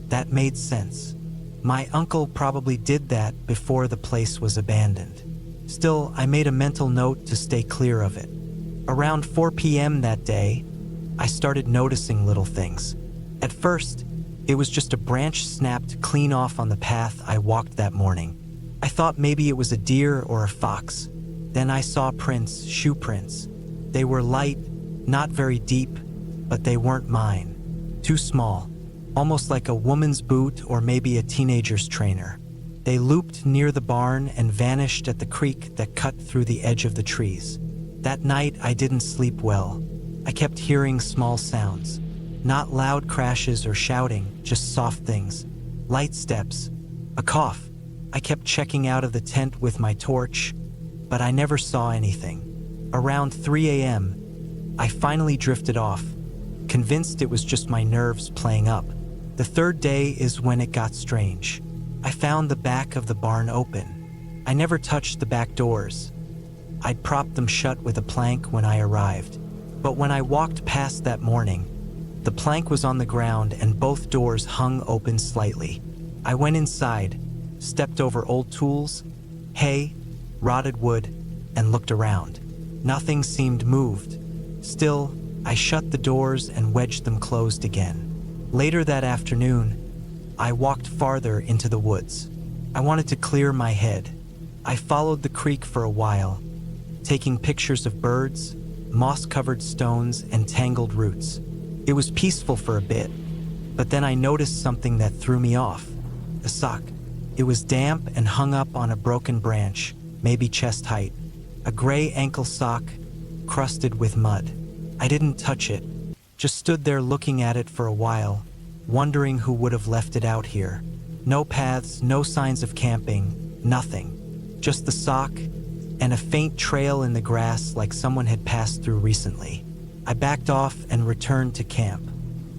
That made sense. My uncle probably did that before the place was abandoned. Still, I made a mental note to stay clear of it. Around 4 p.m. that day, I started noticing little things. At first, it was just a branch snapped clean off on the path I walked that morning. I thought maybe it was a deer or a fox. Then I saw prints, shoe prints. They were light, not very deep, but they weren't mine. Too small, almost like a woman's boot or maybe a teenager's trainer. They looped near the barn and vanished at the creek that cut through the edge of the trees. That night, I didn't sleep well. I kept hearing small sounds. Not loud crashes or shouting, just soft things. Light steps, a cough. I kept checking out of the tent with my torch, but I never saw anything. Around 3 a.m., I finally drifted off, convinced it was just my nerves playing up. The third day is when it got strange. I found the back of the barn open. I never touched the back doors. I'd propped them shut with a plank when I arrived. But when I walked past that morning, the plank was on the ground and both doors hung open slightly. I went inside, stepped over old tools, hay, rotted wood, and looked around. Nothing seemed moved. Still, I shut the doors and wedged them closed again. Later that afternoon, I walked farther into the woods. I wanted to clear my head. I followed the creek for a while, taking pictures of birds, moss-covered stones, and tangled roots. It was peaceful for a bit, but then I noticed something that threw me off. A sock. It was damp and hung up on a broken branch, maybe chest height. A gray ankle sock, crusted with mud. I didn't touch it, just stood there looking at it for a while, wondering who would have left it out here. No paths, no signs of camping, nothing. Just the sock and a faint trail in the grass like someone had passed through recently. I backed off and returned to camp.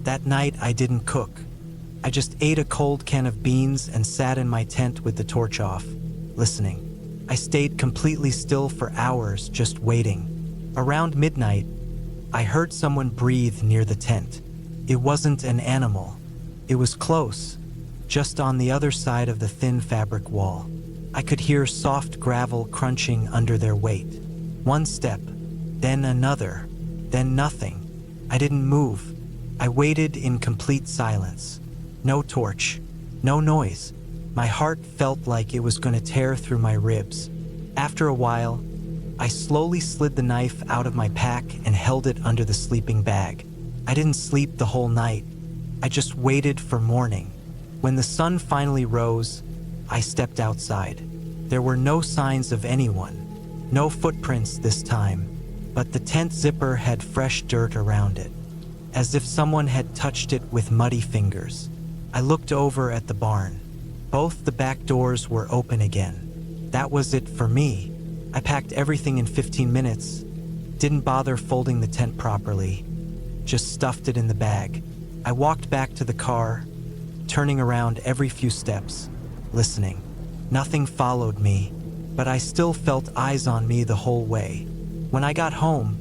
That night I didn't cook. I just ate a cold can of beans and sat in my tent with the torch off, listening. I stayed completely still for hours, just waiting. Around midnight, I heard someone breathe near the tent. It wasn't an animal. It was close, just on the other side of the thin fabric wall. I could hear soft gravel crunching under their weight. One step, then another, then nothing. I didn't move. I waited in complete silence. No torch, no noise. My heart felt like it was going to tear through my ribs. After a while, I slowly slid the knife out of my pack and held it under the sleeping bag. I didn't sleep the whole night. I just waited for morning. When the sun finally rose, I stepped outside. There were no signs of anyone, no footprints this time, but the tent zipper had fresh dirt around it, as if someone had touched it with muddy fingers. I looked over at the barn. Both the back doors were open again. That was it for me. I packed everything in 15 minutes, didn't bother folding the tent properly, just stuffed it in the bag. I walked back to the car, turning around every few steps, listening. Nothing followed me, but I still felt eyes on me the whole way. When I got home,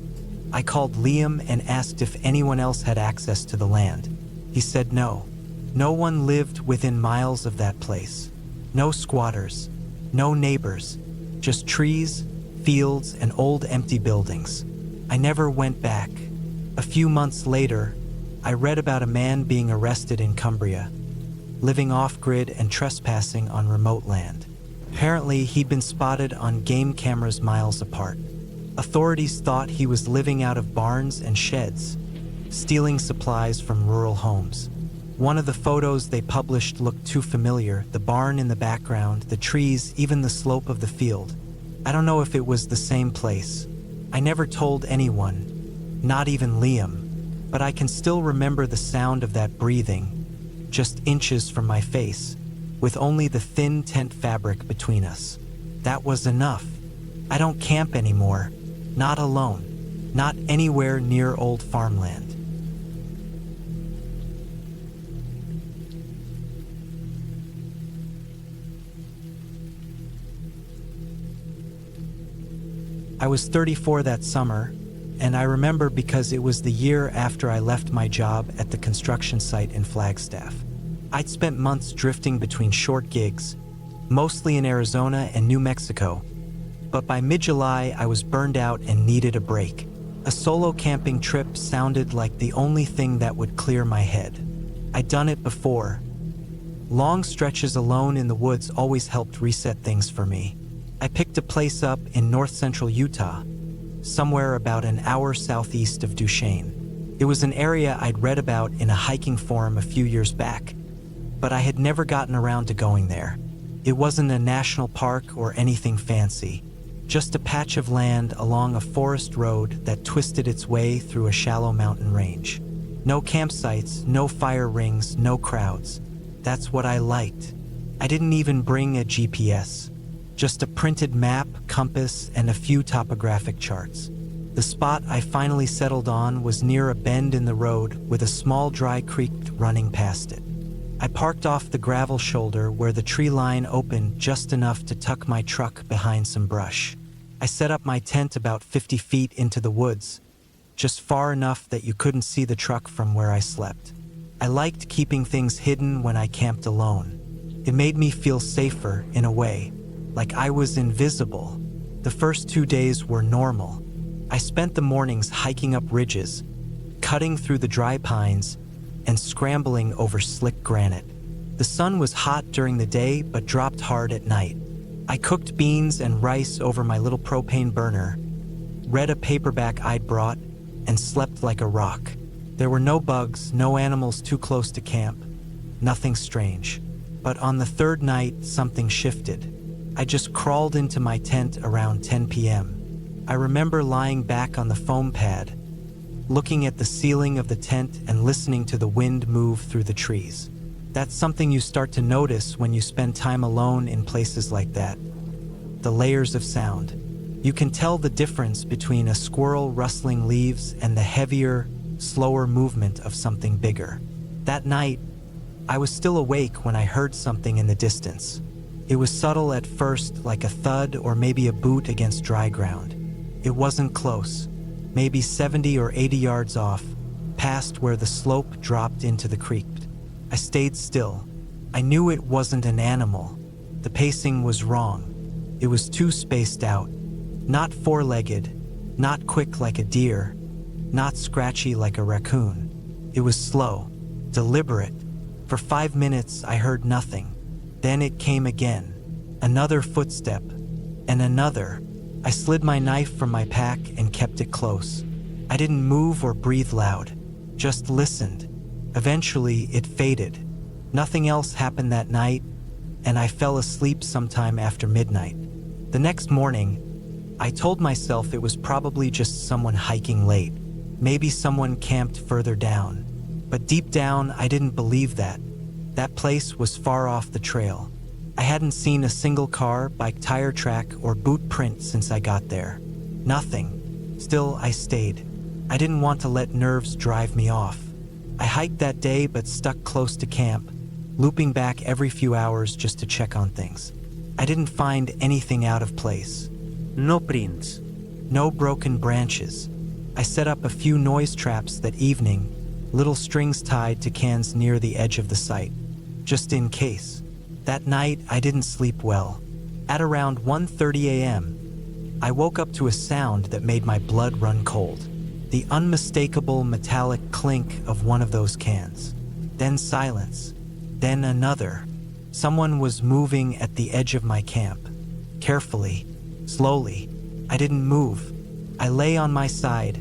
I called Liam and asked if anyone else had access to the land. He said no. No one lived within miles of that place. No squatters, no neighbors, just trees, fields, and old empty buildings. I never went back. A few months later, I read about a man being arrested in Cumbria. living off-grid and trespassing on remote land. Apparently, he'd been spotted on game cameras miles apart. Authorities thought he was living out of barns and sheds, stealing supplies from rural homes. One of the photos they published looked too familiar, the barn in the background, the trees, even the slope of the field. I don't know if it was the same place. I never told anyone, not even Liam, but I can still remember the sound of that breathing, just inches from my face, with only the thin tent fabric between us. That was enough. I don't camp anymore, not alone, not anywhere near old farmland. I was 34 that summer, and I remember because it was the year after I left my job at the construction site in Flagstaff. I'd spent months drifting between short gigs, mostly in Arizona and New Mexico, but by mid-July I was burned out and needed a break. A solo camping trip sounded like the only thing that would clear my head. I'd done it before. Long stretches alone in the woods always helped reset things for me. I picked a place up in north-central Utah, somewhere about an hour southeast of Duchesne. It was an area I'd read about in a hiking forum a few years back, but I had never gotten around to going there. It wasn't a national park or anything fancy, just a patch of land along a forest road that twisted its way through a shallow mountain range. No campsites, no fire rings, no crowds. That's what I liked. I didn't even bring a GPS. Just a printed map, compass, and a few topographic charts. The spot I finally settled on was near a bend in the road with a small dry creek running past it. I parked off the gravel shoulder where the tree line opened just enough to tuck my truck behind some brush. I set up my tent about 50 feet into the woods, just far enough that you couldn't see the truck from where I slept. I liked keeping things hidden when I camped alone. It made me feel safer in a way, like I was invisible. The first 2 days were normal. I spent the mornings hiking up ridges, cutting through the dry pines, and scrambling over slick granite. The sun was hot during the day but dropped hard at night. I cooked beans and rice over my little propane burner, read a paperback I'd brought, and slept like a rock. There were no bugs, no animals too close to camp, nothing strange. But on the third night, something shifted. I just crawled into my tent around 10 p.m. I remember lying back on the foam pad, looking at the ceiling of the tent and listening to the wind move through the trees. That's something you start to notice when you spend time alone in places like that. The layers of sound. You can tell the difference between a squirrel rustling leaves and the heavier, slower movement of something bigger. That night, I was still awake when I heard something in the distance. It was subtle at first, like a thud or maybe a boot against dry ground. It wasn't close, maybe 70 or 80 yards off, past where the slope dropped into the creek. I stayed still. I knew it wasn't an animal. The pacing was wrong. It was too spaced out. Not four-legged, not quick like a deer, not scratchy like a raccoon. It was slow, deliberate. For 5 minutes, I heard nothing. Then it came again. Another footstep, and another. I slid my knife from my pack and kept it close. I didn't move or breathe loud, just listened. Eventually, it faded. Nothing else happened that night, and I fell asleep sometime after midnight. The next morning, I told myself it was probably just someone hiking late. Maybe someone camped further down. But deep down, I didn't believe that. That place was far off the trail. I hadn't seen a single car, bike tire track, or boot print since I got there. Nothing. Still, I stayed. I didn't want to let nerves drive me off. I hiked that day but stuck close to camp, looping back every few hours just to check on things. I didn't find anything out of place. No prints. No broken branches. I set up a few noise traps that evening, little strings tied to cans near the edge of the site, just in case. That night, I didn't sleep well. At around 1:30 a.m., I woke up to a sound that made my blood run cold. The unmistakable metallic clink of one of those cans. Then silence. Then another. Someone was moving at the edge of my camp. Carefully, slowly. I didn't move. I lay on my side,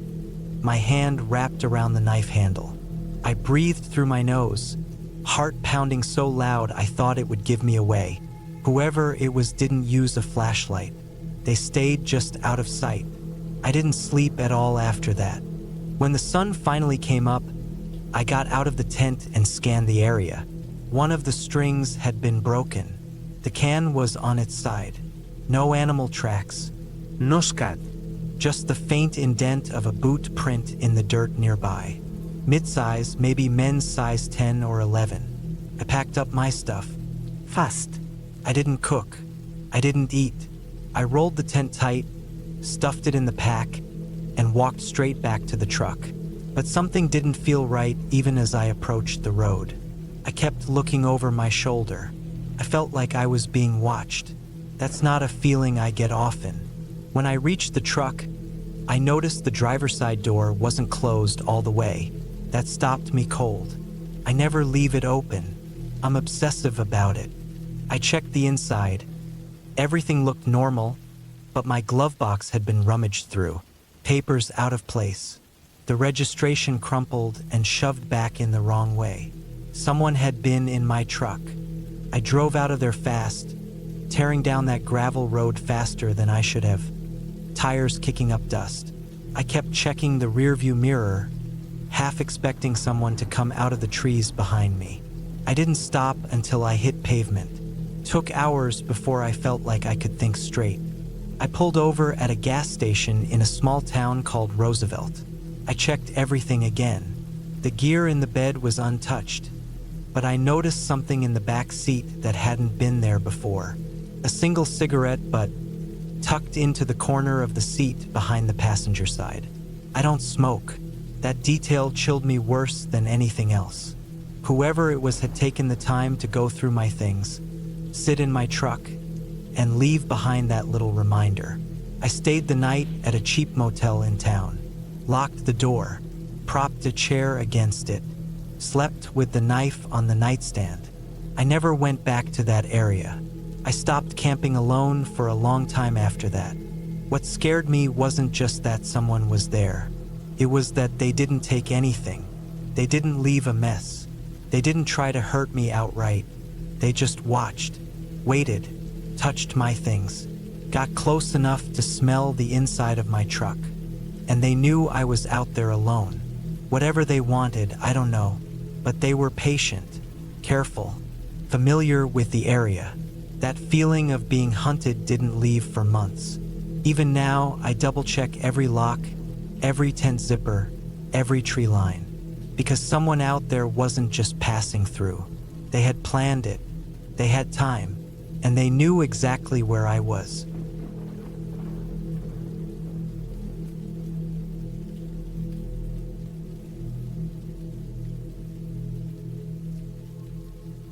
my hand wrapped around the knife handle. I breathed through my nose, heart pounding so loud I thought it would give me away. Whoever it was didn't use a flashlight. They stayed just out of sight. I didn't sleep at all after that. When the sun finally came up, I got out of the tent and scanned the area. One of the strings had been broken. The can was on its side. No animal tracks. No scat. Just the faint indent of a boot print in the dirt nearby. Mid-size, maybe men's size 10 or 11. I packed up my stuff. Fast. I didn't cook. I didn't eat. I rolled the tent tight, stuffed it in the pack, and walked straight back to the truck. But something didn't feel right even as I approached the road. I kept looking over my shoulder. I felt like I was being watched. That's not a feeling I get often. When I reached the truck, I noticed the driver's side door wasn't closed all the way. That stopped me cold. I never leave it open. I'm obsessive about it. I checked the inside. Everything looked normal, but my glove box had been rummaged through. Papers out of place. The registration crumpled and shoved back in the wrong way. Someone had been in my truck. I drove out of there fast, tearing down that gravel road faster than I should have, tires kicking up dust. I kept checking the rearview mirror, half expecting someone to come out of the trees behind me. I didn't stop until I hit pavement. Took hours before I felt like I could think straight. I pulled over at a gas station in a small town called Roosevelt. I checked everything again. The gear in the bed was untouched, but I noticed something in the back seat that hadn't been there before. A single cigarette butt tucked into the corner of the seat behind the passenger side. I don't smoke. That detail chilled me worse than anything else. Whoever it was had taken the time to go through my things, sit in my truck, and leave behind that little reminder. I stayed the night at a cheap motel in town, locked the door, propped a chair against it, slept with the knife on the nightstand. I never went back to that area. I stopped camping alone for a long time after that. What scared me wasn't just that someone was there. It was that they didn't take anything. They didn't leave a mess. They didn't try to hurt me outright. They just watched, waited, touched my things, got close enough to smell the inside of my truck. And they knew I was out there alone. Whatever they wanted, I don't know, but they were patient, careful, familiar with the area. That feeling of being hunted didn't leave for months. Even now, I double-check every lock, every tent zipper, every tree line, because someone out there wasn't just passing through. They had planned it, they had time, and they knew exactly where I was.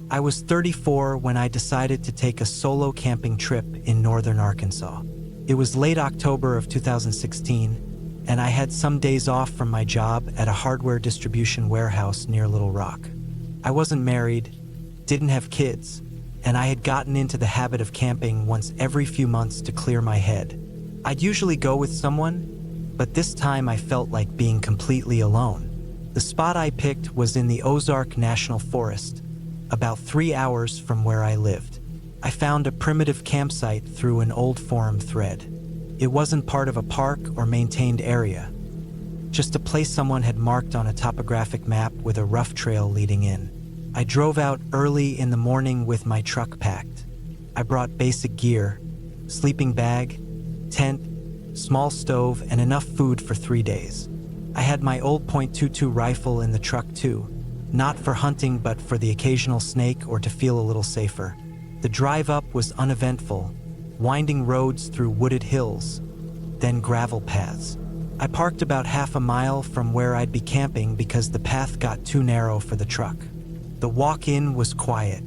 I was 34 when I decided to take a solo camping trip in northern Arkansas. It was late October of 2016, and I had some days off from my job at a hardware distribution warehouse near Little Rock. I wasn't married, didn't have kids, and I had gotten into the habit of camping once every few months to clear my head. I'd usually go with someone, but this time I felt like being completely alone. The spot I picked was in the Ozark National Forest, about 3 hours from where I lived. I found a primitive campsite through an old forum thread. It wasn't part of a park or maintained area, just a place someone had marked on a topographic map with a rough trail leading in. I drove out early in the morning with my truck packed. I brought basic gear, sleeping bag, tent, small stove, and enough food for 3 days. I had my old .22 rifle in the truck too, not for hunting but for the occasional snake or to feel a little safer. The drive up was uneventful, winding roads through wooded hills, then gravel paths. I parked about half a mile from where I'd be camping because the path got too narrow for the truck. The walk-in was quiet.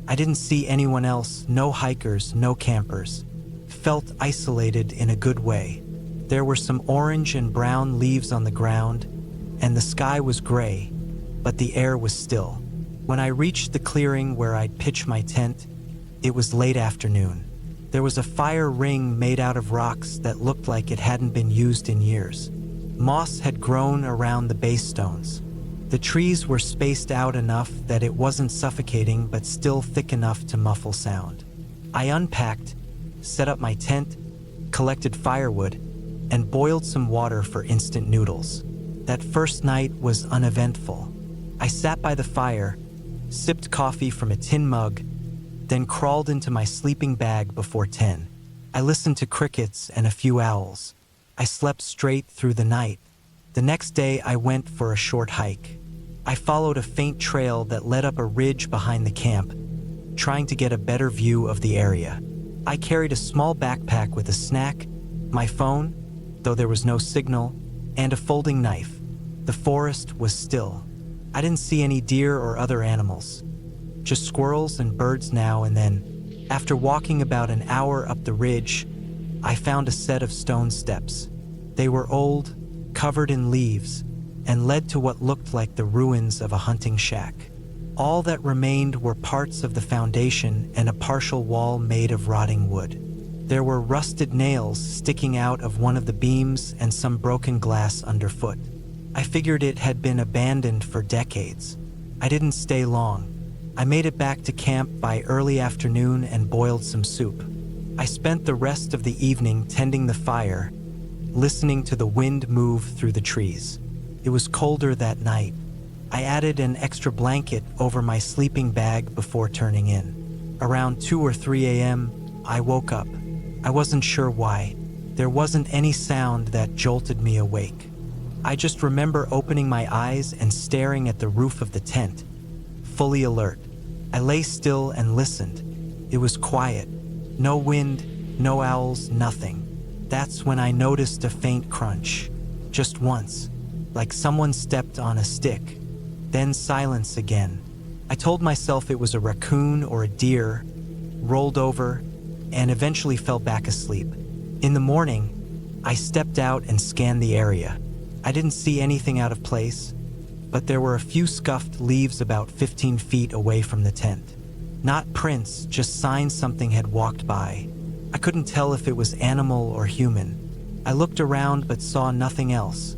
I didn't see anyone else, no hikers, no campers. Felt isolated in a good way. There were some orange and brown leaves on the ground, and the sky was gray, but the air was still. When I reached the clearing where I'd pitch my tent, it was late afternoon. There was a fire ring made out of rocks that looked like it hadn't been used in years. Moss had grown around the base stones. The trees were spaced out enough that it wasn't suffocating but still thick enough to muffle sound. I unpacked, set up my tent, collected firewood, and boiled some water for instant noodles. That first night was uneventful. I sat by the fire, sipped coffee from a tin mug, then crawled into my sleeping bag before 10. I listened to crickets and a few owls. I slept straight through the night. The next day I went for a short hike. I followed a faint trail that led up a ridge behind the camp, trying to get a better view of the area. I carried a small backpack with a snack, my phone, though there was no signal, and a folding knife. The forest was still. I didn't see any deer or other animals, just squirrels and birds now and then. After walking about an hour up the ridge, I found a set of stone steps. They were old, covered in leaves, and led to what looked like the ruins of a hunting shack. All that remained were parts of the foundation and a partial wall made of rotting wood. There were rusted nails sticking out of one of the beams and some broken glass underfoot. I figured it had been abandoned for decades. I didn't stay long. I made it back to camp by early afternoon and boiled some soup. I spent the rest of the evening tending the fire, listening to the wind move through the trees. It was colder that night. I added an extra blanket over my sleeping bag before turning in. Around 2 or 3 a.m., I woke up. I wasn't sure why. There wasn't any sound that jolted me awake. I just remember opening my eyes and staring at the roof of the tent, fully alert. I lay still and listened. It was quiet. No wind, no owls, nothing. That's when I noticed a faint crunch. Just once, like someone stepped on a stick. Then silence again. I told myself it was a raccoon or a deer, rolled over, and eventually fell back asleep. In the morning, I stepped out and scanned the area. I didn't see anything out of place, but there were a few scuffed leaves about 15 feet away from the tent. Not prints, just signs something had walked by. I couldn't tell if it was animal or human. I looked around but saw nothing else,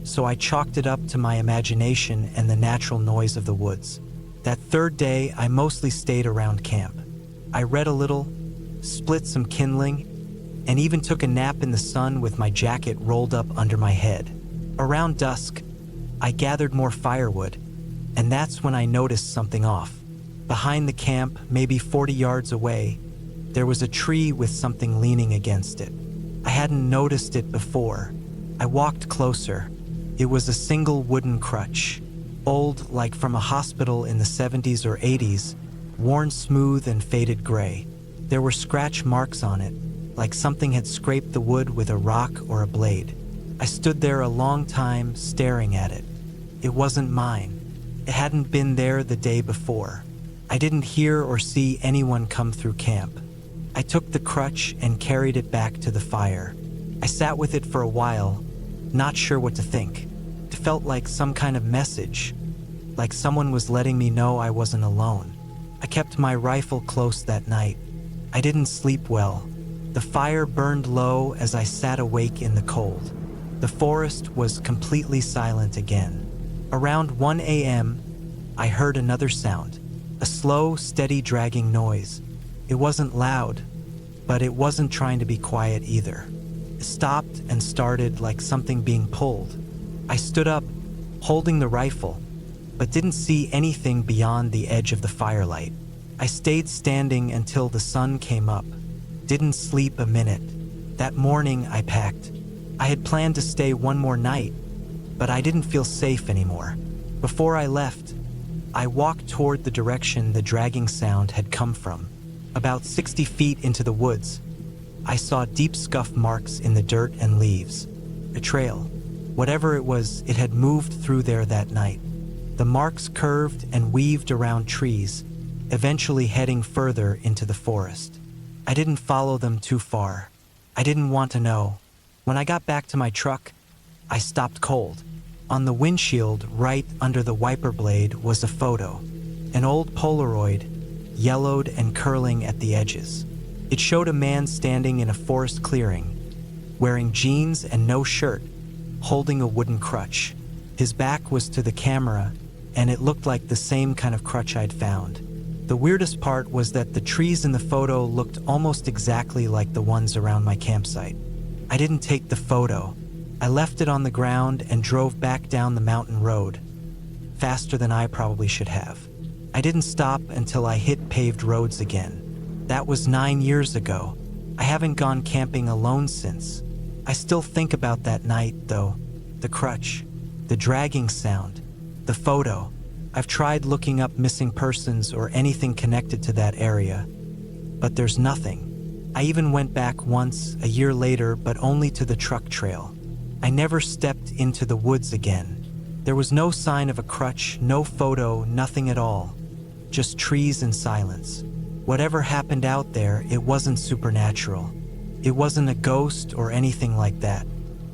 so I chalked it up to my imagination and the natural noise of the woods. That third day, I mostly stayed around camp. I read a little, split some kindling, and even took a nap in the sun with my jacket rolled up under my head. Around dusk, I gathered more firewood, and that's when I noticed something off. Behind the camp, maybe 40 yards away, there was a tree with something leaning against it. I hadn't noticed it before. I walked closer. It was a single wooden crutch, old like from a hospital in the 70s or 80s, worn smooth and faded gray. There were scratch marks on it, like something had scraped the wood with a rock or a blade. I stood there a long time staring at it. It wasn't mine. It hadn't been there the day before. I didn't hear or see anyone come through camp. I took the crutch and carried it back to the fire. I sat with it for a while, not sure what to think. It felt like some kind of message, like someone was letting me know I wasn't alone. I kept my rifle close that night. I didn't sleep well. The fire burned low as I sat awake in the cold. The forest was completely silent again. Around 1 a.m., I heard another sound, a slow, steady dragging noise. It wasn't loud, but it wasn't trying to be quiet either. It stopped and started like something being pulled. I stood up, holding the rifle, but didn't see anything beyond the edge of the firelight. I stayed standing until the sun came up. Didn't sleep a minute. That morning I packed. I had planned to stay one more night, but I didn't feel safe anymore. Before I left, I walked toward the direction the dragging sound had come from. About 60 feet into the woods, I saw deep scuff marks in the dirt and leaves. A trail. Whatever it was, it had moved through there that night. The marks curved and weaved around trees, eventually heading further into the forest. I didn't follow them too far. I didn't want to know. When I got back to my truck, I stopped cold. On the windshield, right under the wiper blade, was a photo. An old Polaroid, yellowed and curling at the edges. It showed a man standing in a forest clearing, wearing jeans and no shirt, holding a wooden crutch. His back was to the camera, and it looked like the same kind of crutch I'd found. The weirdest part was that the trees in the photo looked almost exactly like the ones around my campsite. I didn't take the photo. I left it on the ground and drove back down the mountain road, faster than I probably should have. I didn't stop until I hit paved roads again. That was 9 years ago. I haven't gone camping alone since. I still think about that night, though. The crutch, the dragging sound, the photo. I've tried looking up missing persons or anything connected to that area, but there's nothing. I even went back once, a year later, but only to the truck trail. I never stepped into the woods again. There was no sign of a crutch, no photo, nothing at all. Just trees and silence. Whatever happened out there, it wasn't supernatural. It wasn't a ghost or anything like that.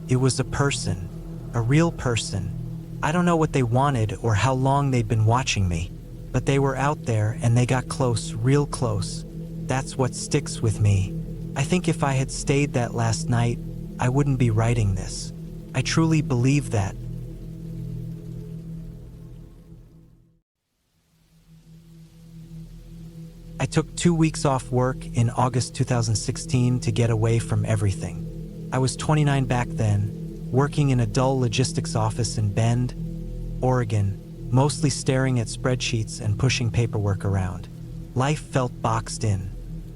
It was a person, a real person. I don't know what they wanted or how long they'd been watching me, but they were out there and they got close, real close. That's what sticks with me. I think if I had stayed that last night, I wouldn't be writing this. I truly believe that. I took 2 weeks off work in August 2016 to get away from everything. I was 29 back then, working in a dull logistics office in Bend, Oregon, mostly staring at spreadsheets and pushing paperwork around. Life felt boxed in.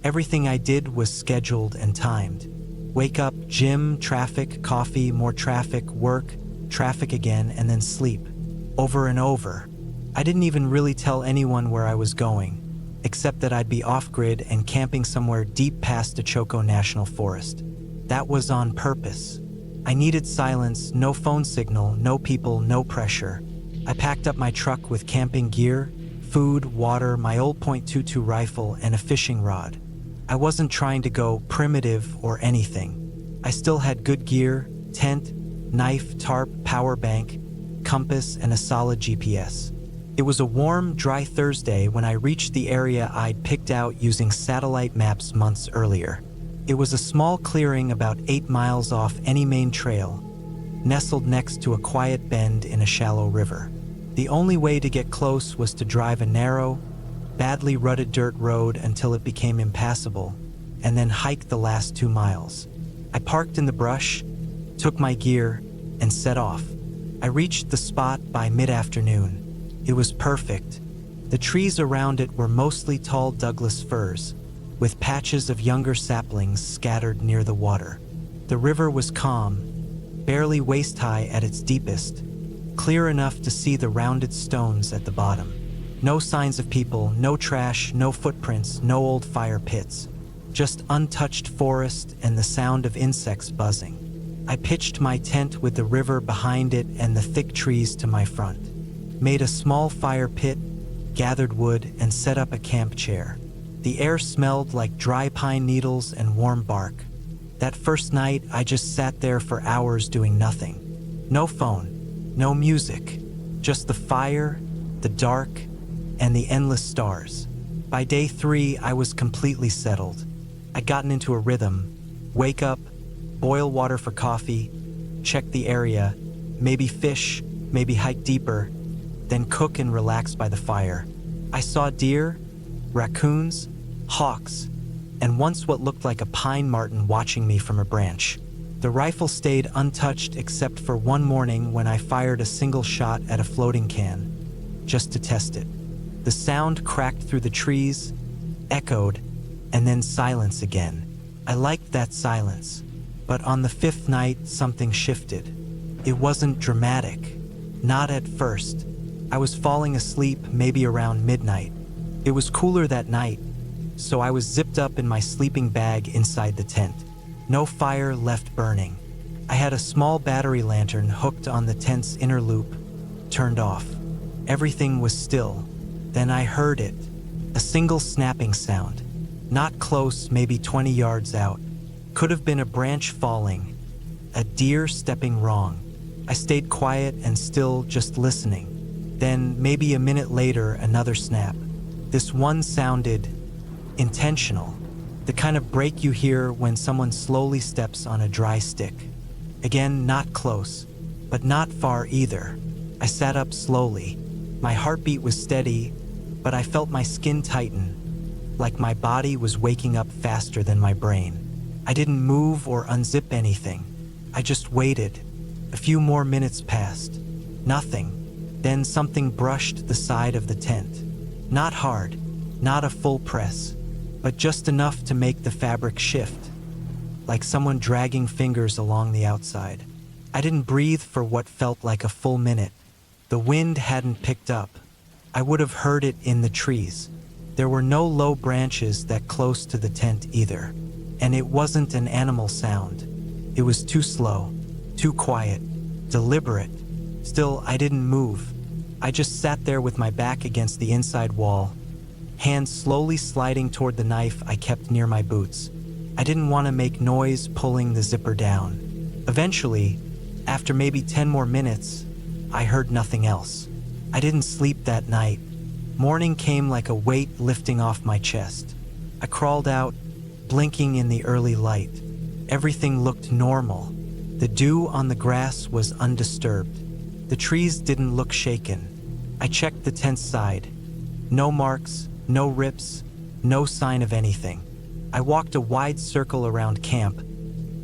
Everything I did was scheduled and timed. Wake up, gym, traffic, coffee, more traffic, work, traffic again, and then sleep. Over and over. I didn't even really tell anyone where I was going, except that I'd be off-grid and camping somewhere deep past the Choco National Forest. That was on purpose. I needed silence, no phone signal, no people, no pressure. I packed up my truck with camping gear, food, water, my old .22 rifle, and a fishing rod. I wasn't trying to go primitive or anything. I still had good gear, tent, knife, tarp, power bank, compass, and a solid GPS. It was a warm, dry Thursday when I reached the area I'd picked out using satellite maps months earlier. It was a small clearing about 8 miles off any main trail, nestled next to a quiet bend in a shallow river. The only way to get close was to drive a narrow, badly rutted dirt road until it became impassable, and then hike the last 2 miles. I parked in the brush, took my gear, and set off. I reached the spot by mid-afternoon. It was perfect. The trees around it were mostly tall Douglas firs, with patches of younger saplings scattered near the water. The river was calm, barely waist-high at its deepest, clear enough to see the rounded stones at the bottom. No signs of people, no trash, no footprints, no old fire pits. Just untouched forest and the sound of insects buzzing. I pitched my tent with the river behind it and the thick trees to my front. Made a small fire pit, gathered wood, and set up a camp chair. The air smelled like dry pine needles and warm bark. That first night, I just sat there for hours doing nothing. No phone, no music, just the fire, the dark, and the endless stars. By day 3, I was completely settled. I'd gotten into a rhythm. Wake up, boil water for coffee, check the area, maybe fish, maybe hike deeper, then cook and relax by the fire. I saw deer, raccoons, hawks, and once what looked like a pine marten watching me from a branch. The rifle stayed untouched except for one morning when I fired a single shot at a floating can, just to test it. The sound cracked through the trees, echoed, and then silence again. I liked that silence, but on the 5th night, something shifted. It wasn't dramatic, not at first. I was falling asleep maybe around midnight. It was cooler that night, so I was zipped up in my sleeping bag inside the tent. No fire left burning. I had a small battery lantern hooked on the tent's inner loop, turned off. Everything was still. Then I heard it, a single snapping sound. Not close, maybe 20 yards out. Could have been a branch falling, a deer stepping wrong. I stayed quiet and still, just listening. Then, maybe a minute later, another snap. This one sounded intentional, the kind of break you hear when someone slowly steps on a dry stick. Again, not close, but not far either. I sat up slowly. My heartbeat was steady, but I felt my skin tighten, like my body was waking up faster than my brain. I didn't move or unzip anything. I just waited. A few more minutes passed. Nothing. Then something brushed the side of the tent. Not hard, not a full press, but just enough to make the fabric shift, like someone dragging fingers along the outside. I didn't breathe for what felt like a full minute. The wind hadn't picked up. I would have heard it in the trees. There were no low branches that close to the tent either. And it wasn't an animal sound. It was too slow, too quiet, deliberate. Still, I didn't move. I just sat there with my back against the inside wall, hands slowly sliding toward the knife I kept near my boots. I didn't want to make noise pulling the zipper down. Eventually, after maybe 10 more minutes, I heard nothing else. I didn't sleep that night. Morning came like a weight lifting off my chest. I crawled out, blinking in the early light. Everything looked normal. The dew on the grass was undisturbed. The trees didn't look shaken. I checked the tent's side. No marks, no rips, no sign of anything. I walked a wide circle around camp,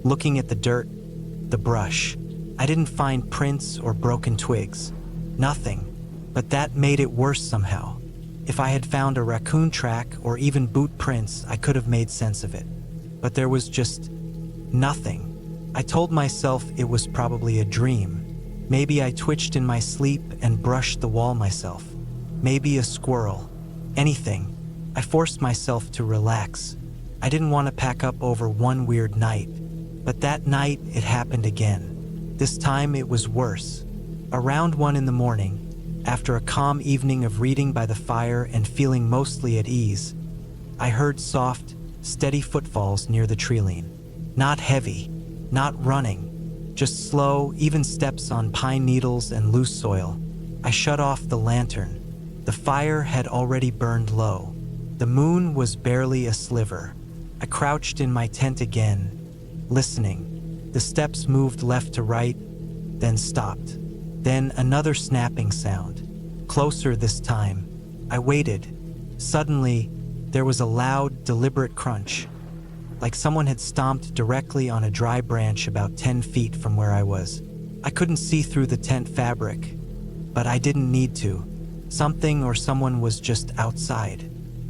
looking at the dirt, the brush. I didn't find prints or broken twigs. Nothing. But that made it worse somehow. If I had found a raccoon track or even boot prints, I could have made sense of it. But there was just nothing. I told myself it was probably a dream. Maybe I twitched in my sleep and brushed the wall myself. Maybe a squirrel. Anything. I forced myself to relax. I didn't want to pack up over one weird night. But that night, it happened again. This time, it was worse. Around 1 in the morning, after a calm evening of reading by the fire and feeling mostly at ease, I heard soft, steady footfalls near the treeline. Not heavy, not running, just slow, even steps on pine needles and loose soil. I shut off the lantern. The fire had already burned low. The moon was barely a sliver. I crouched in my tent again, listening. The steps moved left to right, then stopped. Then another snapping sound. Closer this time. I waited. Suddenly, there was a loud, deliberate crunch, like someone had stomped directly on a dry branch about 10 feet from where I was. I couldn't see through the tent fabric, but I didn't need to. Something or someone was just outside.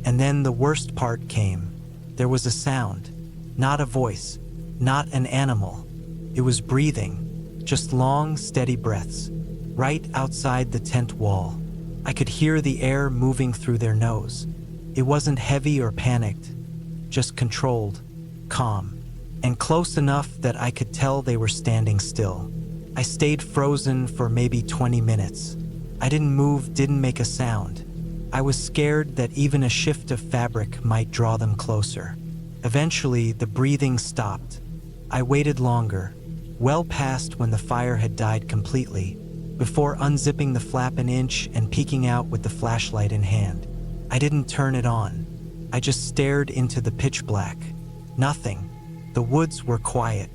And then the worst part came. There was a sound. Not a voice. Not an animal. It was breathing. Just long, steady breaths. Right outside the tent wall. I could hear the air moving through their nose. It wasn't heavy or panicked, just controlled, calm, and close enough that I could tell they were standing still. I stayed frozen for maybe 20 minutes. I didn't move, didn't make a sound. I was scared that even a shift of fabric might draw them closer. Eventually, the breathing stopped. I waited longer, well past when the fire had died completely, before unzipping the flap an inch and peeking out with the flashlight in hand. I didn't turn it on. I just stared into the pitch black. Nothing. The woods were quiet.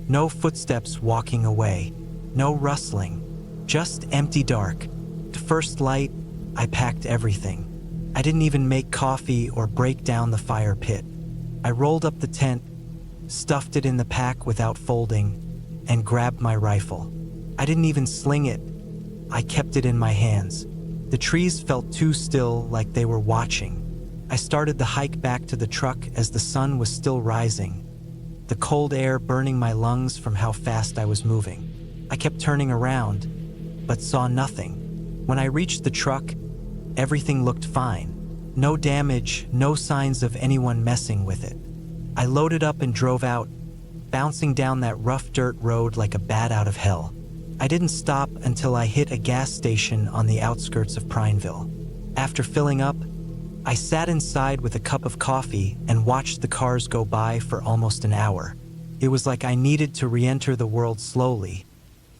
No footsteps walking away. No rustling. Just empty dark. To first light, I packed everything. I didn't even make coffee or break down the fire pit. I rolled up the tent, stuffed it in the pack without folding, and grabbed my rifle. I didn't even sling it. I kept it in my hands. The trees felt too still, like they were watching. I started the hike back to the truck as the sun was still rising, the cold air burning my lungs from how fast I was moving. I kept turning around, but saw nothing. When I reached the truck, everything looked fine. No damage, no signs of anyone messing with it. I loaded up and drove out, bouncing down that rough dirt road like a bat out of hell. I didn't stop until I hit a gas station on the outskirts of Prineville. After filling up, I sat inside with a cup of coffee and watched the cars go by for almost an hour. It was like I needed to re-enter the world slowly,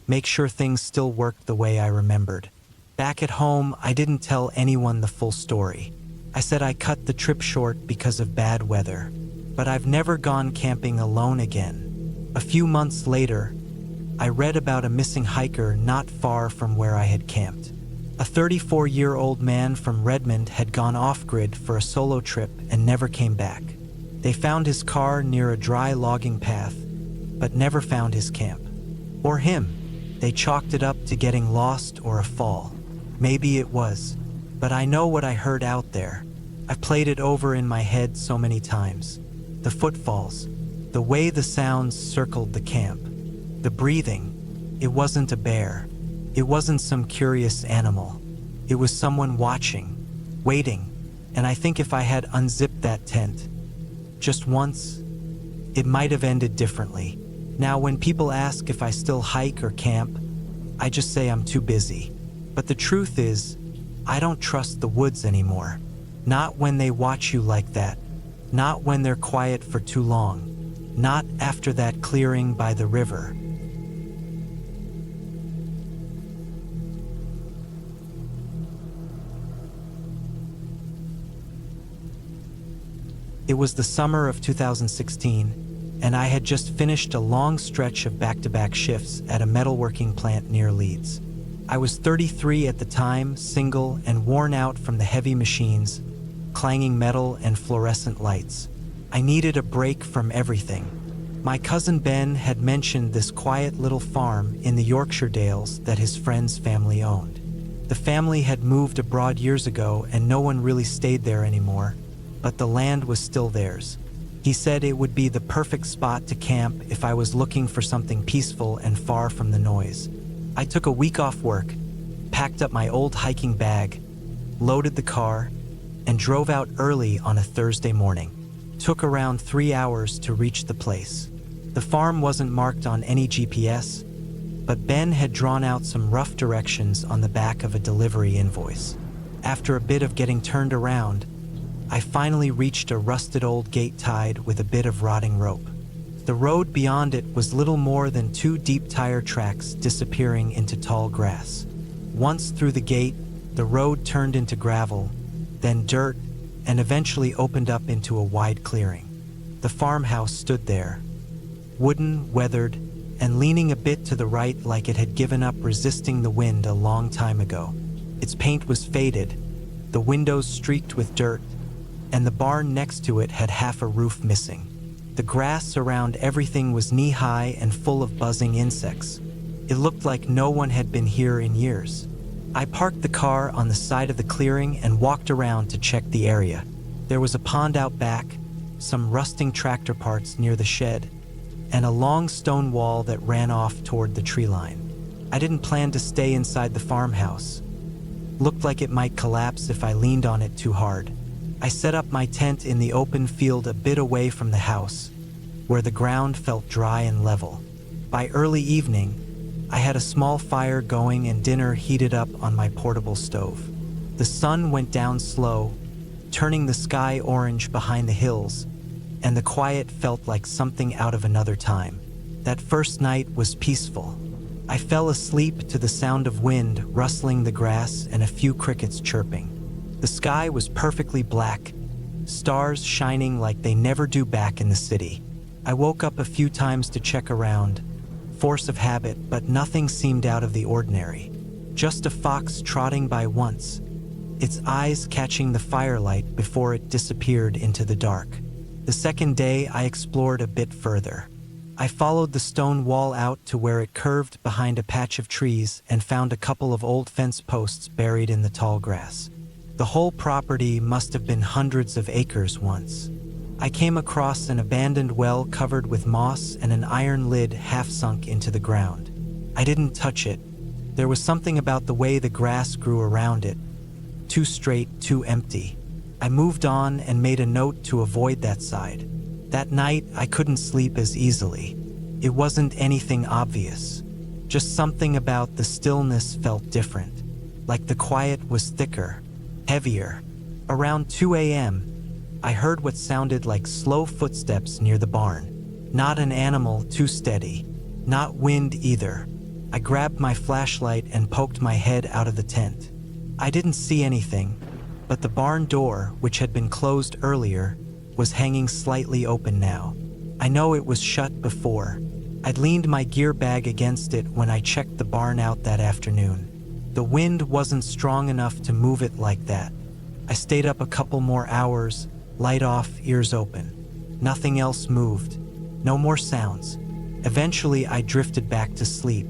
make sure things still worked the way I remembered. Back at home, I didn't tell anyone the full story. I said I cut the trip short because of bad weather. But I've never gone camping alone again. A few months later, I read about a missing hiker not far from where I had camped. A 34-year-old man from Redmond had gone off-grid for a solo trip and never came back. They found his car near a dry logging path, but never found his camp. Or him. They chalked it up to getting lost or a fall. Maybe it was. But I know what I heard out there. I've played it over in my head so many times. The footfalls, the way the sounds circled the camp, the breathing. It wasn't a bear. It wasn't some curious animal. It was someone watching, waiting, and I think if I had unzipped that tent just once, it might have ended differently. Now, when people ask if I still hike or camp, I just say I'm too busy. But the truth is, I don't trust the woods anymore. Not when they watch you like that. Not when they're quiet for too long. Not after that clearing by the river. It was the summer of 2016, and I had just finished a long stretch of back-to-back shifts at a metalworking plant near Leeds. I was 33 at the time, single and worn out from the heavy machines, clanging metal and fluorescent lights. I needed a break from everything. My cousin Ben had mentioned this quiet little farm in the Yorkshire Dales that his friend's family owned. The family had moved abroad years ago and no one really stayed there anymore, but the land was still theirs. He said it would be the perfect spot to camp if I was looking for something peaceful and far from the noise. I took a week off work, packed up my old hiking bag, loaded the car, and drove out early on a Thursday morning. Took around 3 hours to reach the place. The farm wasn't marked on any GPS, but Ben had drawn out some rough directions on the back of a delivery invoice. After a bit of getting turned around, I finally reached a rusted old gate tied with a bit of rotting rope. The road beyond it was little more than 2 deep tire tracks disappearing into tall grass. Once through the gate, the road turned into gravel, then dirt, and eventually opened up into a wide clearing. The farmhouse stood there, wooden, weathered, and leaning a bit to the right like it had given up resisting the wind a long time ago. Its paint was faded, the windows streaked with dirt, and the barn next to it had half a roof missing. The grass around everything was knee-high and full of buzzing insects. It looked like no one had been here in years. I parked the car on the side of the clearing and walked around to check the area. There was a pond out back, some rusting tractor parts near the shed, and a long stone wall that ran off toward the tree line. I didn't plan to stay inside the farmhouse. Looked like it might collapse if I leaned on it too hard. I set up my tent in the open field a bit away from the house, where the ground felt dry and level. By early evening, I had a small fire going and dinner heated up on my portable stove. The sun went down slow, turning the sky orange behind the hills, and the quiet felt like something out of another time. That first night was peaceful. I fell asleep to the sound of wind rustling the grass and a few crickets chirping. The sky was perfectly black, stars shining like they never do back in the city. I woke up a few times to check around, force of habit, but nothing seemed out of the ordinary. Just a fox trotting by once, its eyes catching the firelight before it disappeared into the dark. The second day, I explored a bit further. I followed the stone wall out to where it curved behind a patch of trees and found a couple of old fence posts buried in the tall grass. The whole property must have been hundreds of acres once. I came across an abandoned well covered with moss and an iron lid half sunk into the ground. I didn't touch it. There was something about the way the grass grew around it. Too straight, too empty. I moved on and made a note to avoid that side. That night, I couldn't sleep as easily. It wasn't anything obvious. Just something about the stillness felt different. Like the quiet was thicker, heavier. Around 2 a.m., I heard what sounded like slow footsteps near the barn. Not an animal too steady. Not wind either. I grabbed my flashlight and poked my head out of the tent. I didn't see anything, but the barn door, which had been closed earlier, was hanging slightly open now. I know it was shut before. I'd leaned my gear bag against it when I checked the barn out that afternoon. The wind wasn't strong enough to move it like that. I stayed up a couple more hours, light off, ears open. Nothing else moved. No more sounds. Eventually, I drifted back to sleep.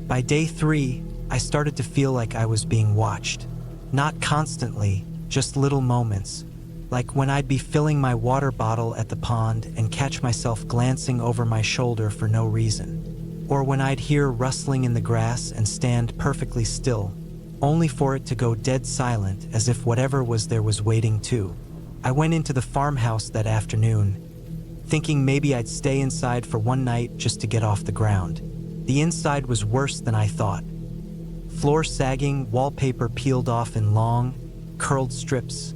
By day 3, I started to feel like I was being watched. Not constantly, just little moments. Like when I'd be filling my water bottle at the pond and catch myself glancing over my shoulder for no reason. Or when I'd hear rustling in the grass and stand perfectly still, only for it to go dead silent as if whatever was there was waiting too. I went into the farmhouse that afternoon, thinking maybe I'd stay inside for one night just to get off the ground. The inside was worse than I thought. Floor sagging, wallpaper peeled off in long, curled strips,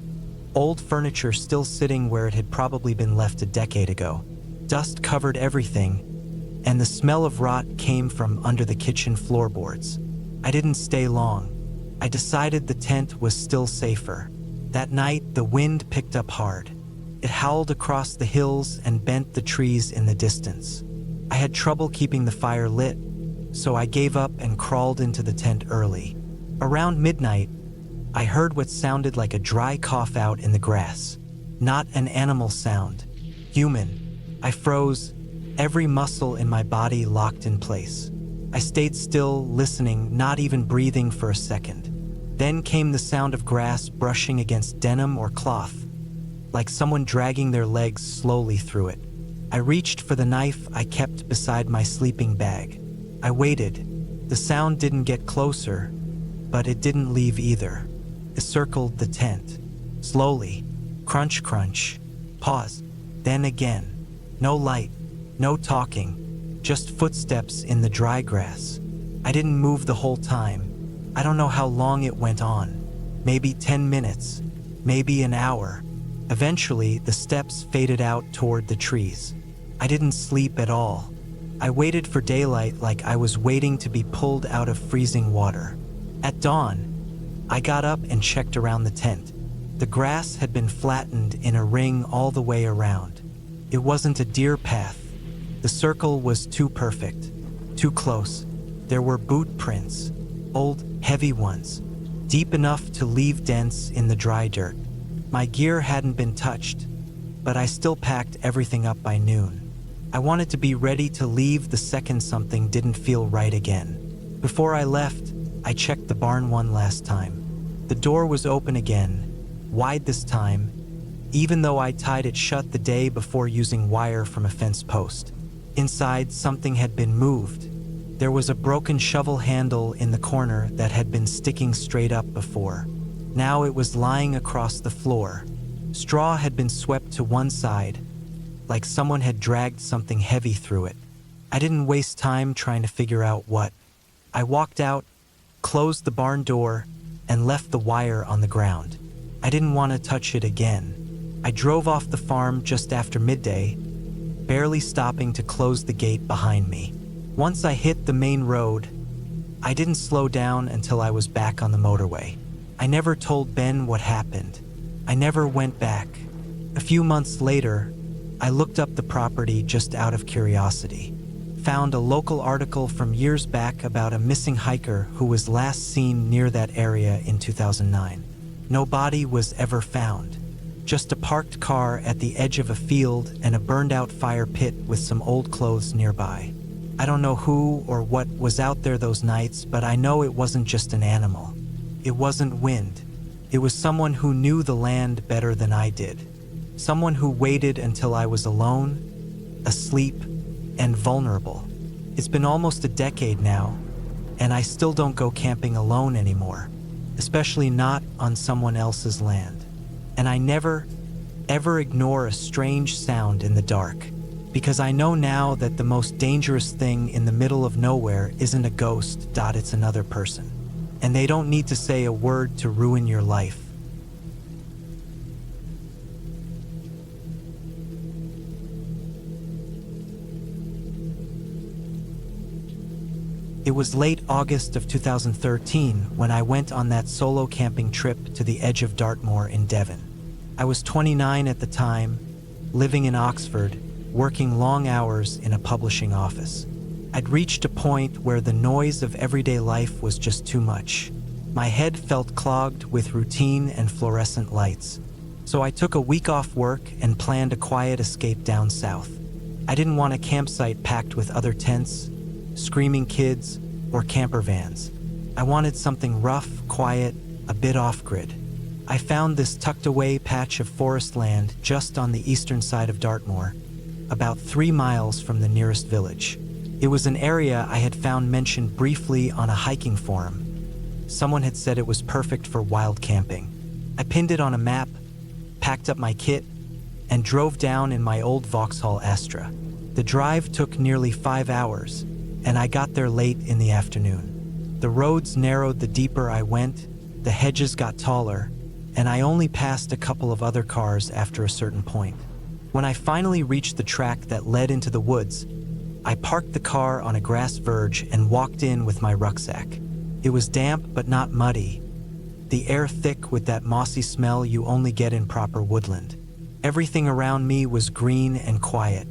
old furniture still sitting where it had probably been left a decade ago. Dust covered everything, and the smell of rot came from under the kitchen floorboards. I didn't stay long. I decided the tent was still safer. That night, the wind picked up hard. It howled across the hills and bent the trees in the distance. I had trouble keeping the fire lit, so I gave up and crawled into the tent early. Around midnight, I heard what sounded like a dry cough out in the grass. Not an animal sound. Human. I froze, every muscle in my body locked in place. I stayed still, listening, not even breathing for a second. Then came the sound of grass brushing against denim or cloth, like someone dragging their legs slowly through it. I reached for the knife I kept beside my sleeping bag. I waited. The sound didn't get closer, but it didn't leave either. It circled the tent. Slowly. Crunch, crunch. Pause. Then again. No light. No talking. Just footsteps in the dry grass. I didn't move the whole time. I don't know how long it went on. Maybe 10 minutes. Maybe an hour. Eventually, the steps faded out toward the trees. I didn't sleep at all. I waited for daylight like I was waiting to be pulled out of freezing water. At dawn, I got up and checked around the tent. The grass had been flattened in a ring all the way around. It wasn't a deer path. The circle was too perfect, too close. There were boot prints, old, heavy ones, deep enough to leave dents in the dry dirt. My gear hadn't been touched, but I still packed everything up by noon. I wanted to be ready to leave the second something didn't feel right again. Before I left, I checked the barn one last time. The door was open again, wide this time, even though I tied it shut the day before using wire from a fence post. Inside, something had been moved. There was a broken shovel handle in the corner that had been sticking straight up before. Now it was lying across the floor. Straw had been swept to one side, like someone had dragged something heavy through it. I didn't waste time trying to figure out what. I walked out, closed the barn door, and left the wire on the ground. I didn't want to touch it again. I drove off the farm just after midday, barely stopping to close the gate behind me. Once I hit the main road, I didn't slow down until I was back on the motorway. I never told Ben what happened. I never went back. A few months later, I looked up the property just out of curiosity. Found a local article from years back about a missing hiker who was last seen near that area in 2009. No body was ever found. Just a parked car at the edge of a field and a burned-out fire pit with some old clothes nearby. I don't know who or what was out there those nights, but I know it wasn't just an animal. It wasn't wind. It was someone who knew the land better than I did. Someone who waited until I was alone, asleep, and vulnerable. It's been almost a decade now, and I still don't go camping alone anymore, especially not on someone else's land. And I never, ever ignore a strange sound in the dark, because I know now that the most dangerous thing in the middle of nowhere isn't a ghost, it's another person. And they don't need to say a word to ruin your life. It was late August of 2013 when I went on that solo camping trip to the edge of Dartmoor in Devon. I was 29 at the time, living in Oxford, working long hours in a publishing office. I'd reached a point where the noise of everyday life was just too much. My head felt clogged with routine and fluorescent lights. So I took a week off work and planned a quiet escape down south. I didn't want a campsite packed with other tents, screaming kids, or camper vans. I wanted something rough, quiet, a bit off-grid. I found this tucked-away patch of forest land just on the eastern side of Dartmoor, about 3 miles from the nearest village. It was an area I had found mentioned briefly on a hiking forum. Someone had said it was perfect for wild camping. I pinned it on a map, packed up my kit, and drove down in my old Vauxhall Astra. The drive took nearly 5 hours, and I got there late in the afternoon. The roads narrowed the deeper I went, the hedges got taller, and I only passed a couple of other cars after a certain point. When I finally reached the track that led into the woods, I parked the car on a grass verge and walked in with my rucksack. It was damp but not muddy, the air thick with that mossy smell you only get in proper woodland. Everything around me was green and quiet.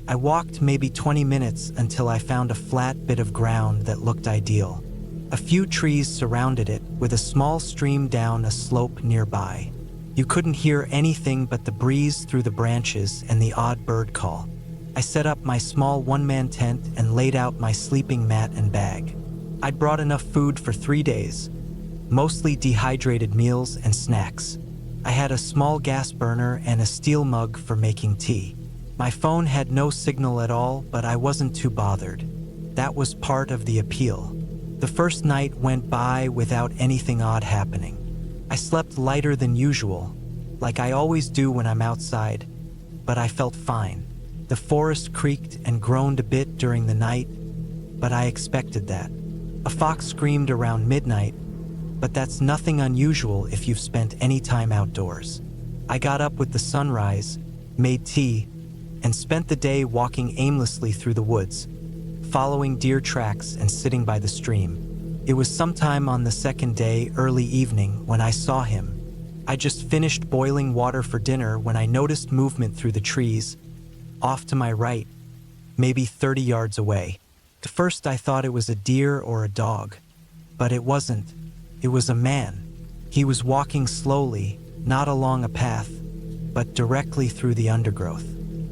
I walked maybe 20 minutes until I found a flat bit of ground that looked ideal. A few trees surrounded it, with a small stream down a slope nearby. You couldn't hear anything but the breeze through the branches and the odd bird call. I set up my small one-man tent and laid out my sleeping mat and bag. I'd brought enough food for 3 days, mostly dehydrated meals and snacks. I had a small gas burner and a steel mug for making tea. My phone had no signal at all, but I wasn't too bothered. That was part of the appeal. The first night went by without anything odd happening. I slept lighter than usual, like I always do when I'm outside, but I felt fine. The forest creaked and groaned a bit during the night, but I expected that. A fox screamed around midnight, but that's nothing unusual if you've spent any time outdoors. I got up with the sunrise, made tea, and spent the day walking aimlessly through the woods, following deer tracks and sitting by the stream. It was sometime on the second day, early evening, when I saw him. I just finished boiling water for dinner when I noticed movement through the trees, off to my right, maybe 30 yards away. At first I thought it was a deer or a dog, but it wasn't. It was a man. He was walking slowly, not along a path, but directly through the undergrowth.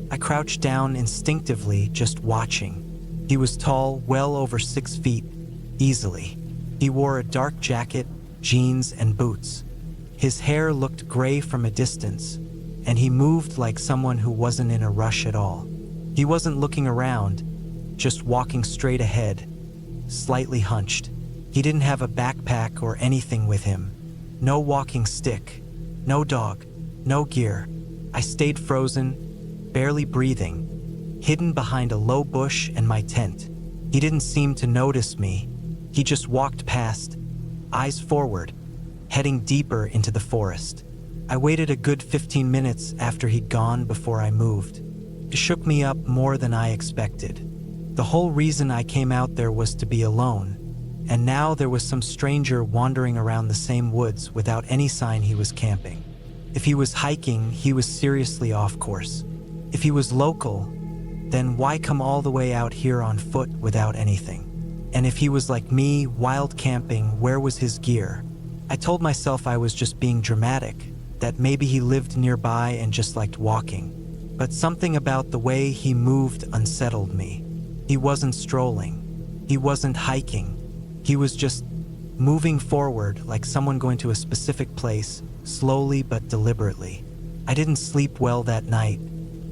I crouched down instinctively, just watching. He was tall, well over 6 feet, easily. He wore a dark jacket, jeans, and boots. His hair looked gray from a distance, and he moved like someone who wasn't in a rush at all. He wasn't looking around, just walking straight ahead, slightly hunched. He didn't have a backpack or anything with him. No walking stick, no dog, no gear. I stayed frozen, barely breathing, hidden behind a low bush and my tent. He didn't seem to notice me. He just walked past, eyes forward, heading deeper into the forest. I waited a good 15 minutes after he'd gone before I moved. It shook me up more than I expected. The whole reason I came out there was to be alone, and now there was some stranger wandering around the same woods without any sign he was camping. If he was hiking, he was seriously off course. If he was local, then why come all the way out here on foot without anything? And if he was like me, wild camping, where was his gear? I told myself I was just being dramatic, that maybe he lived nearby and just liked walking. But something about the way he moved unsettled me. He wasn't strolling. He wasn't hiking. He was just moving forward like someone going to a specific place, slowly but deliberately. I didn't sleep well that night.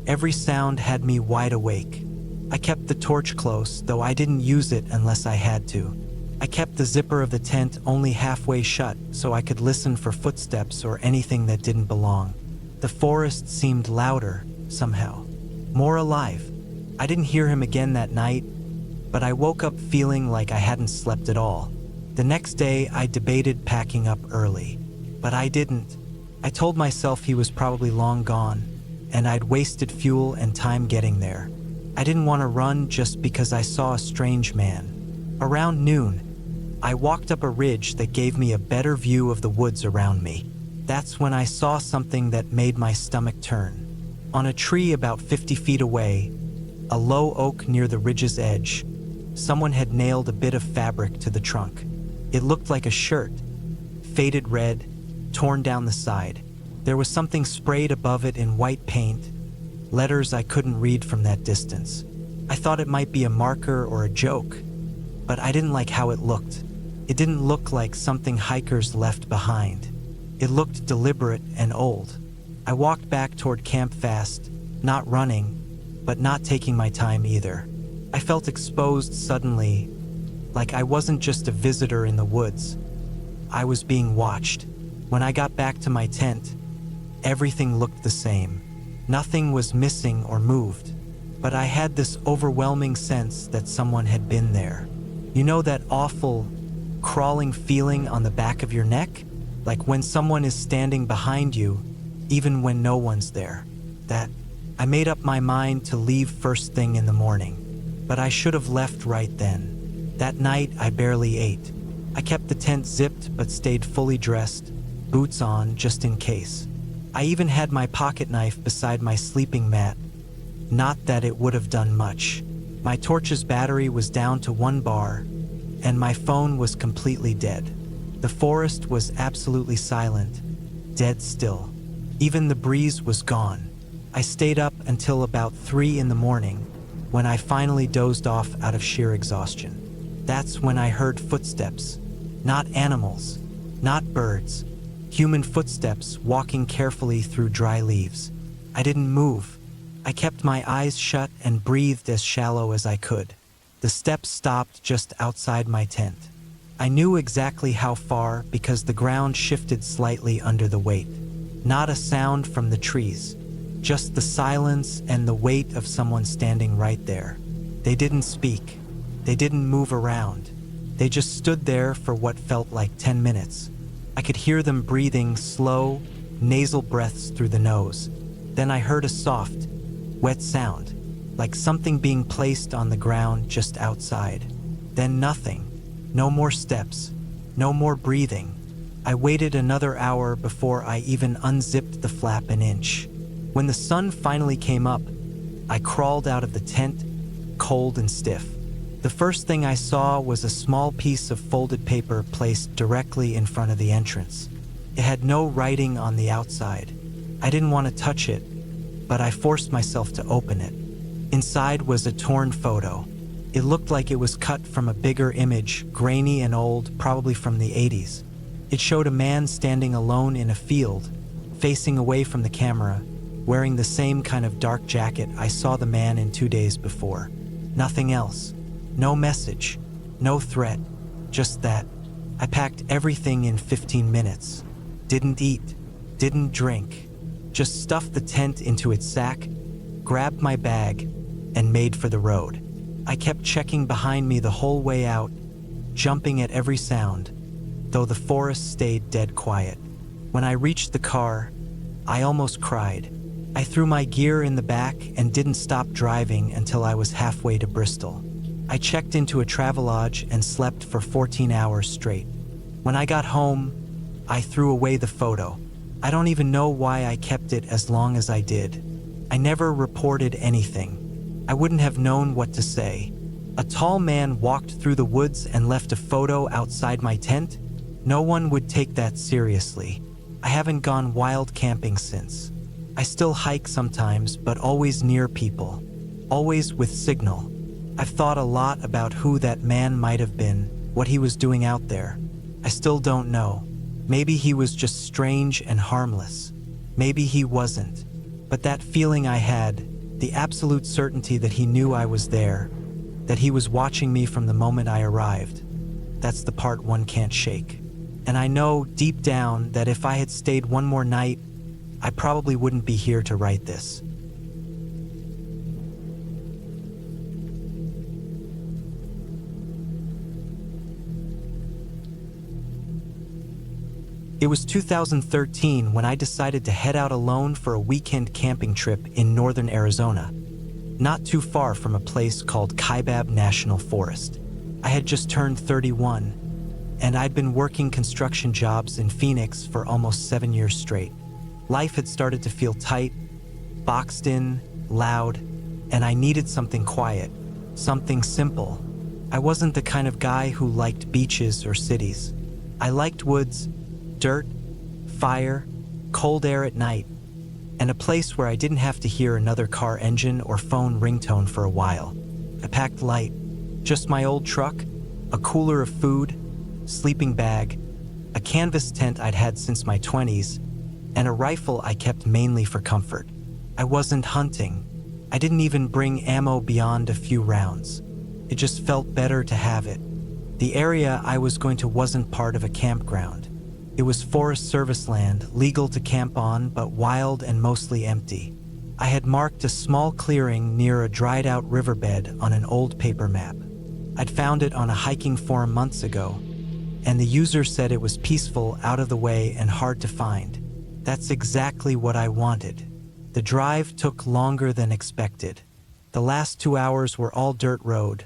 Every sound had me wide awake. I kept the torch close, though I didn't use it unless I had to. I kept the zipper of the tent only halfway shut so I could listen for footsteps or anything that didn't belong. The forest seemed louder, somehow. More alive. I didn't hear him again that night, but I woke up feeling like I hadn't slept at all. The next day, I debated packing up early, but I didn't. I told myself he was probably long gone, and I'd wasted fuel and time getting there. I didn't want to run just because I saw a strange man. Around noon, I walked up a ridge that gave me a better view of the woods around me. That's when I saw something that made my stomach turn. On a tree about 50 feet away, a low oak near the ridge's edge, someone had nailed a bit of fabric to the trunk. It looked like a shirt, faded red, torn down the side. There was something sprayed above it in white paint, letters I couldn't read from that distance. I thought it might be a marker or a joke, but I didn't like how it looked. It didn't look like something hikers left behind. It looked deliberate and old. I walked back toward camp fast, not running, but not taking my time either. I felt exposed suddenly, like I wasn't just a visitor in the woods. I was being watched. When I got back to my tent, everything looked the same. Nothing was missing or moved, but I had this overwhelming sense that someone had been there. You know that awful, crawling feeling on the back of your neck? Like when someone is standing behind you, even when no one's there. I made up my mind to leave first thing in the morning, but I should have left right then. That night, I barely ate. I kept the tent zipped but stayed fully dressed, boots on just in case. I even had my pocket knife beside my sleeping mat. Not that it would have done much. My torch's battery was down to 1 bar, and my phone was completely dead. The forest was absolutely silent, dead still. Even the breeze was gone. I stayed up until about 3 in the morning, when I finally dozed off out of sheer exhaustion. That's when I heard footsteps. Not animals, not birds. Human footsteps walking carefully through dry leaves. I didn't move. I kept my eyes shut and breathed as shallow as I could. The steps stopped just outside my tent. I knew exactly how far because the ground shifted slightly under the weight. Not a sound from the trees, just the silence and the weight of someone standing right there. They didn't speak. They didn't move around. They just stood there for what felt like 10 minutes. I could hear them breathing slow, nasal breaths through the nose. Then I heard a soft, wet sound, like something being placed on the ground just outside. Then nothing. No more steps. No more breathing. I waited another hour before I even unzipped the flap an inch. When the sun finally came up, I crawled out of the tent, cold and stiff. The first thing I saw was a small piece of folded paper placed directly in front of the entrance. It had no writing on the outside. I didn't want to touch it, but I forced myself to open it. Inside was a torn photo. It looked like it was cut from a bigger image, grainy and old, probably from the 80s. It showed a man standing alone in a field, facing away from the camera, wearing the same kind of dark jacket I saw the man in 2 days before. Nothing else. No message. No threat. Just that. I packed everything in 15 minutes. Didn't eat. Didn't drink. Just stuffed the tent into its sack, grabbed my bag, and made for the road. I kept checking behind me the whole way out, jumping at every sound, though the forest stayed dead quiet. When I reached the car, I almost cried. I threw my gear in the back and didn't stop driving until I was halfway to Bristol. I checked into a Travelodge and slept for 14 hours straight. When I got home, I threw away the photo. I don't even know why I kept it as long as I did. I never reported anything. I wouldn't have known what to say. A tall man walked through the woods and left a photo outside my tent? No one would take that seriously. I haven't gone wild camping since. I still hike sometimes, but always near people. Always with signal. I've thought a lot about who that man might have been, what he was doing out there. I still don't know. Maybe he was just strange and harmless. Maybe he wasn't. But that feeling I had, the absolute certainty that he knew I was there, that he was watching me from the moment I arrived, that's the part one can't shake. And I know deep down that if I had stayed one more night, I probably wouldn't be here to write this. It was 2013 when I decided to head out alone for a weekend camping trip in northern Arizona, not too far from a place called Kaibab National Forest. I had just turned 31, and I'd been working construction jobs in Phoenix for almost 7 years straight. Life had started to feel tight, boxed in, loud, and I needed something quiet, something simple. I wasn't the kind of guy who liked beaches or cities. I liked woods, dirt, fire, cold air at night, and a place where I didn't have to hear another car engine or phone ringtone for a while. I packed light, just my old truck, a cooler of food, sleeping bag, a canvas tent I'd had since my 20s, and a rifle I kept mainly for comfort. I wasn't hunting. I didn't even bring ammo beyond a few rounds. It just felt better to have it. The area I was going to wasn't part of a campground. It was Forest Service land, legal to camp on, but wild and mostly empty. I had marked a small clearing near a dried-out riverbed on an old paper map. I'd found it on a hiking forum months ago, and the user said it was peaceful, out of the way, and hard to find. That's exactly what I wanted. The drive took longer than expected. The last 2 hours were all dirt road,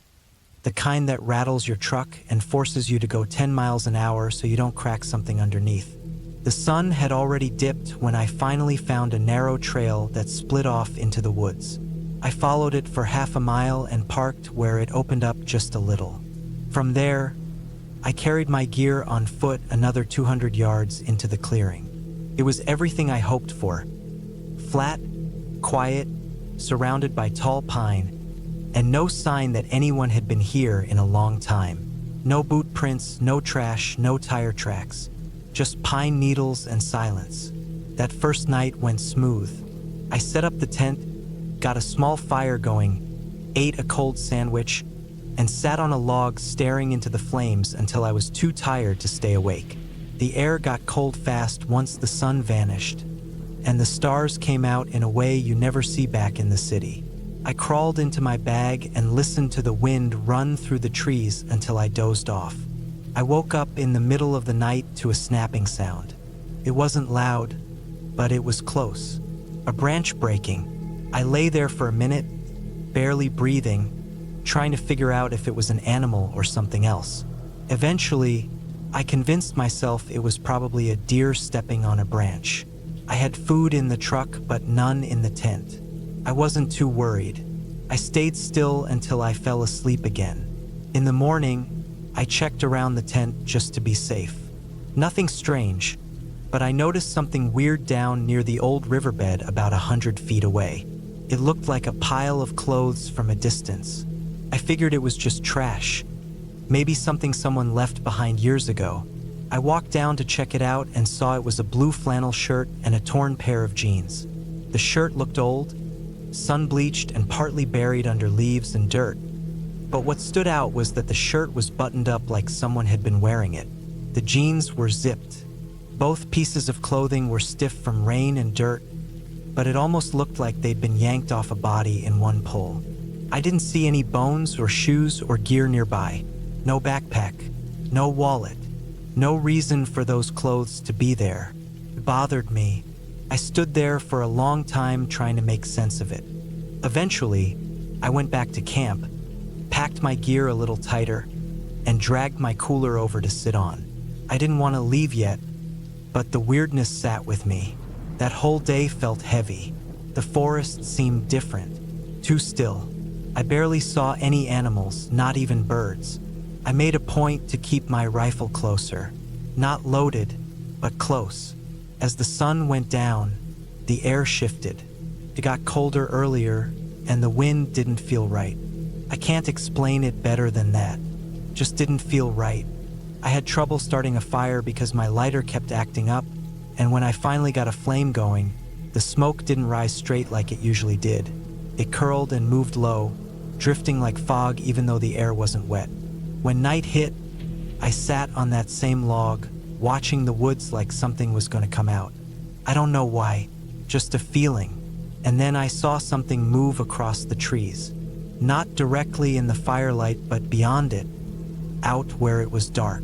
the kind that rattles your truck and forces you to go 10 miles an hour so you don't crack something underneath. The sun had already dipped when I finally found a narrow trail that split off into the woods. I followed it for half a mile and parked where it opened up just a little. From there, I carried my gear on foot another 200 yards into the clearing. It was everything I hoped for. Flat, quiet, surrounded by tall pine, and no sign that anyone had been here in a long time. No boot prints, no trash, no tire tracks. Just pine needles and silence. That first night went smooth. I set up the tent, got a small fire going, ate a cold sandwich, and sat on a log staring into the flames until I was too tired to stay awake. The air got cold fast once the sun vanished, and the stars came out in a way you never see back in the city. I crawled into my bag and listened to the wind run through the trees until I dozed off. I woke up in the middle of the night to a snapping sound. It wasn't loud, but it was close. A branch breaking. I lay there for a minute, barely breathing, trying to figure out if it was an animal or something else. Eventually, I convinced myself it was probably a deer stepping on a branch. I had food in the truck, but none in the tent. I wasn't too worried. I stayed still until I fell asleep again. In the morning, I checked around the tent just to be safe. Nothing strange, but I noticed something weird down near the old riverbed about 100 feet away. It looked like a pile of clothes from a distance. I figured it was just trash, maybe something someone left behind years ago. I walked down to check it out and saw it was a blue flannel shirt and a torn pair of jeans. The shirt looked old, sun-bleached and partly buried under leaves and dirt. But what stood out was that the shirt was buttoned up like someone had been wearing it. The jeans were zipped. Both pieces of clothing were stiff from rain and dirt, but it almost looked like they'd been yanked off a body in one pull. I didn't see any bones or shoes or gear nearby. No backpack, no wallet, no reason for those clothes to be there. It bothered me. I stood there for a long time trying to make sense of it. Eventually, I went back to camp, packed my gear a little tighter, and dragged my cooler over to sit on. I didn't want to leave yet, but the weirdness sat with me. That whole day felt heavy. The forest seemed different, too still. I barely saw any animals, not even birds. I made a point to keep my rifle closer, not loaded, but close. As the sun went down, the air shifted. It got colder earlier, and the wind didn't feel right. I can't explain it better than that. Just didn't feel right. I had trouble starting a fire because my lighter kept acting up, and when I finally got a flame going, the smoke didn't rise straight like it usually did. It curled and moved low, drifting like fog even though the air wasn't wet. When night hit, I sat on that same log, watching the woods like something was going to come out. I don't know why, just a feeling. And then I saw something move across the trees. Not directly in the firelight, but beyond it, out where it was dark.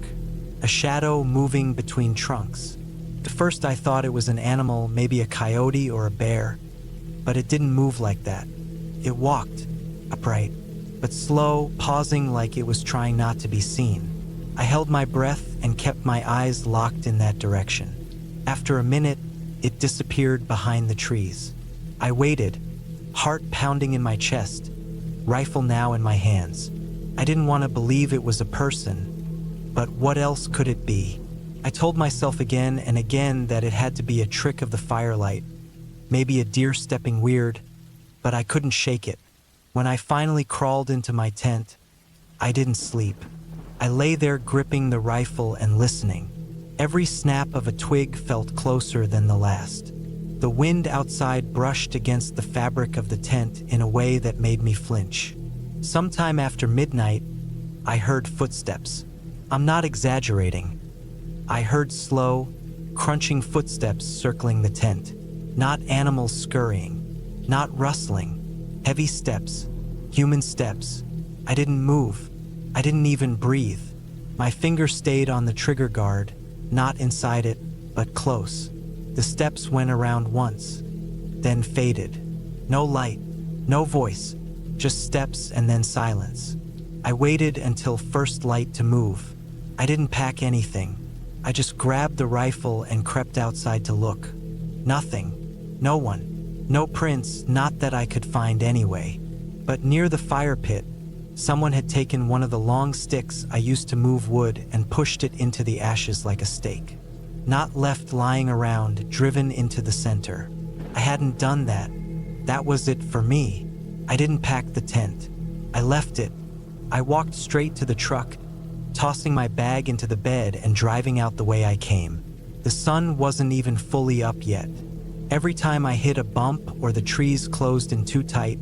A shadow moving between trunks. At first I thought it was an animal, maybe a coyote or a bear, but it didn't move like that. It walked, upright, but slow, pausing like it was trying not to be seen. I held my breath and kept my eyes locked in that direction. After a minute, it disappeared behind the trees. I waited, heart pounding in my chest, rifle now in my hands. I didn't want to believe it was a person, but what else could it be? I told myself again and again that it had to be a trick of the firelight, maybe a deer stepping weird, but I couldn't shake it. When I finally crawled into my tent, I didn't sleep. I lay there gripping the rifle and listening. Every snap of a twig felt closer than the last. The wind outside brushed against the fabric of the tent in a way that made me flinch. Sometime after midnight, I heard footsteps. I'm not exaggerating. I heard slow, crunching footsteps circling the tent. Not animals scurrying, not rustling. Heavy steps, human steps. I didn't move. I didn't even breathe. My finger stayed on the trigger guard, not inside it, but close. The steps went around once, then faded. No light, no voice, just steps and then silence. I waited until first light to move. I didn't pack anything. I just grabbed the rifle and crept outside to look. Nothing, no one, no prints, not that I could find anyway. But near the fire pit, someone had taken one of the long sticks I used to move wood and pushed it into the ashes like a stake. Not left lying around, driven into the center. I hadn't done that. That was it for me. I didn't pack the tent. I left it. I walked straight to the truck, tossing my bag into the bed and driving out the way I came. The sun wasn't even fully up yet. Every time I hit a bump or the trees closed in too tight,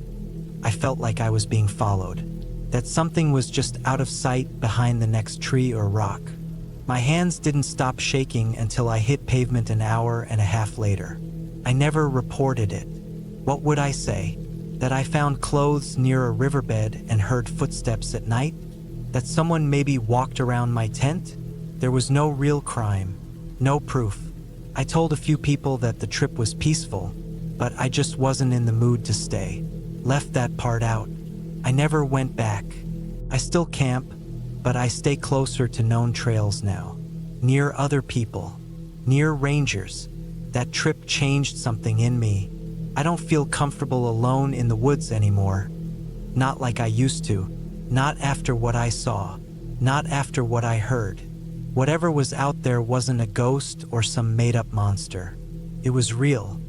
I felt like I was being followed. That something was just out of sight behind the next tree or rock. My hands didn't stop shaking until I hit pavement an hour and a half later. I never reported it. What would I say? That I found clothes near a riverbed and heard footsteps at night? That someone maybe walked around my tent? There was no real crime, no proof. I told a few people that the trip was peaceful, but I just wasn't in the mood to stay. Left that part out. I never went back. I still camp, but I stay closer to known trails now. Near other people, near rangers. That trip changed something in me. I don't feel comfortable alone in the woods anymore. Not like I used to. Not after what I saw. Not after what I heard. Whatever was out there wasn't a ghost or some made-up monster. It was real.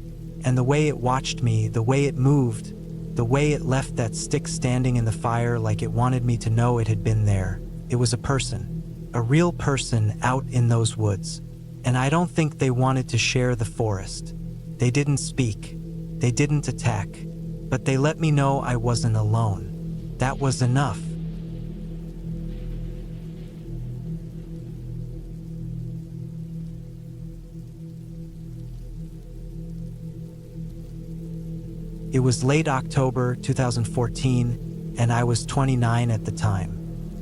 And the way it watched me, the way it moved, the way it left that stick standing in the fire like it wanted me to know it had been there. It was a person. A real person out in those woods. And I don't think they wanted to share the forest. They didn't speak. They didn't attack. But they let me know I wasn't alone. That was enough. It was late October 2014, and I was 29 at the time.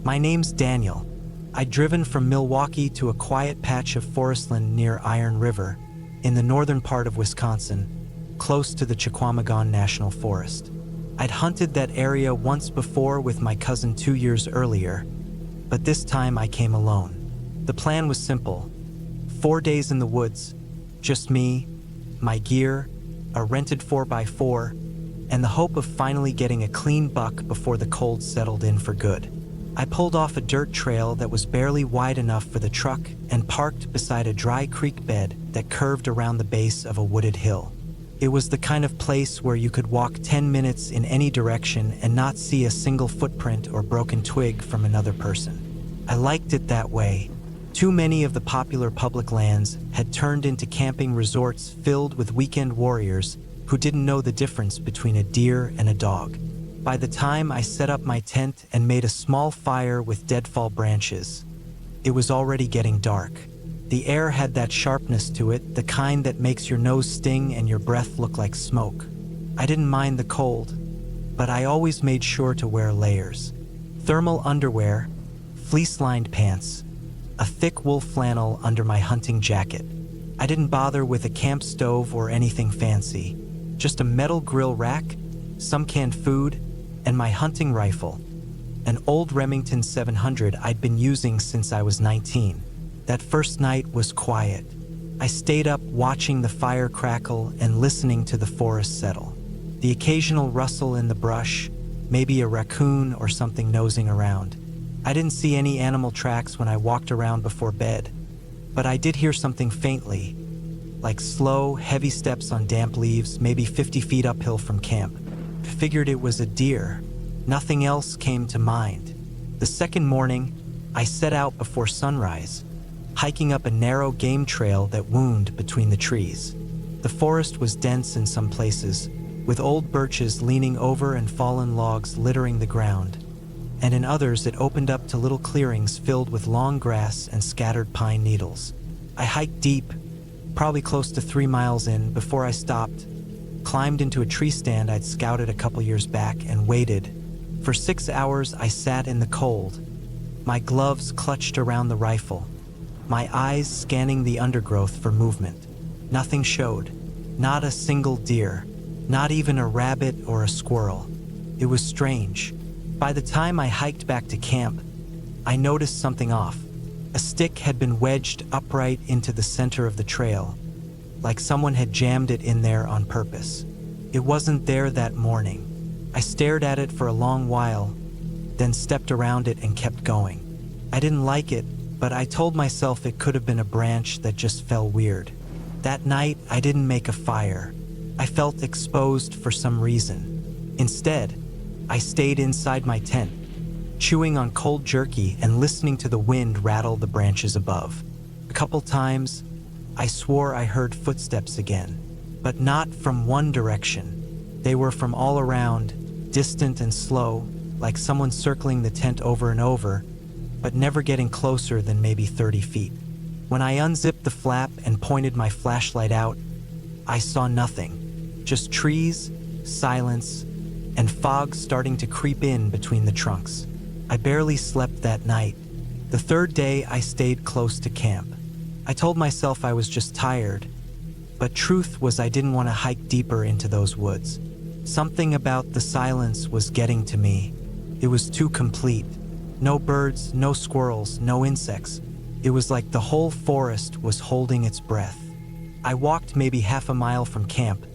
My name's Daniel. I'd driven from Milwaukee to a quiet patch of forestland near Iron River, in the northern part of Wisconsin, close to the Chequamegon National Forest. I'd hunted that area once before with my cousin 2 years earlier, but this time I came alone. The plan was simple. 4 days in the woods, just me, my gear, a rented 4x4, and the hope of finally getting a clean buck before the cold settled in for good. I pulled off a dirt trail that was barely wide enough for the truck and parked beside a dry creek bed that curved around the base of a wooded hill. It was the kind of place where you could walk 10 minutes in any direction and not see a single footprint or broken twig from another person. I liked it that way. Too many of the popular public lands had turned into camping resorts filled with weekend warriors who didn't know the difference between a deer and a dog. By the time I set up my tent and made a small fire with deadfall branches, it was already getting dark. The air had that sharpness to it, the kind that makes your nose sting and your breath look like smoke. I didn't mind the cold, but I always made sure to wear layers. Thermal underwear, fleece-lined pants, a thick wool flannel under my hunting jacket. I didn't bother with a camp stove or anything fancy, just a metal grill rack, some canned food, and my hunting rifle, An old Remington 700 I'd been using since I was 19. That first night was quiet. I stayed up watching the fire crackle and listening to the forest settle. The occasional rustle in the brush, maybe a raccoon or something nosing around. I didn't see any animal tracks when I walked around before bed, but I did hear something faintly, like slow, heavy steps on damp leaves, maybe 50 feet uphill from camp. I figured it was a deer. Nothing else came to mind. The second morning, I set out before sunrise, hiking up a narrow game trail that wound between the trees. The forest was dense in some places, with old birches leaning over and fallen logs littering the ground, and in others it opened up to little clearings filled with long grass and scattered pine needles. I hiked deep, probably close to 3 miles in, before I stopped, climbed into a tree stand I'd scouted a couple years back, and waited. For 6 hours I sat in the cold, my gloves clutched around the rifle, my eyes scanning the undergrowth for movement. Nothing showed, not a single deer, not even a rabbit or a squirrel. It was strange. By the time I hiked back to camp, I noticed something off. A stick had been wedged upright into the center of the trail, like someone had jammed it in there on purpose. It wasn't there that morning. I stared at it for a long while, then stepped around it and kept going. I didn't like it, but I told myself it could have been a branch that just fell weird. That night, I didn't make a fire. I felt exposed for some reason. Instead, I stayed inside my tent, chewing on cold jerky and listening to the wind rattle the branches above. A couple times, I swore I heard footsteps again, but not from one direction. They were from all around, distant and slow, like someone circling the tent over and over, but never getting closer than maybe 30 feet. When I unzipped the flap and pointed my flashlight out, I saw nothing, just trees, silence, and fog starting to creep in between the trunks. I barely slept that night. The third day, I stayed close to camp. I told myself I was just tired, but truth was I didn't want to hike deeper into those woods. Something about the silence was getting to me. It was too complete. No birds, no squirrels, no insects. It was like the whole forest was holding its breath. I walked maybe half a mile from camp,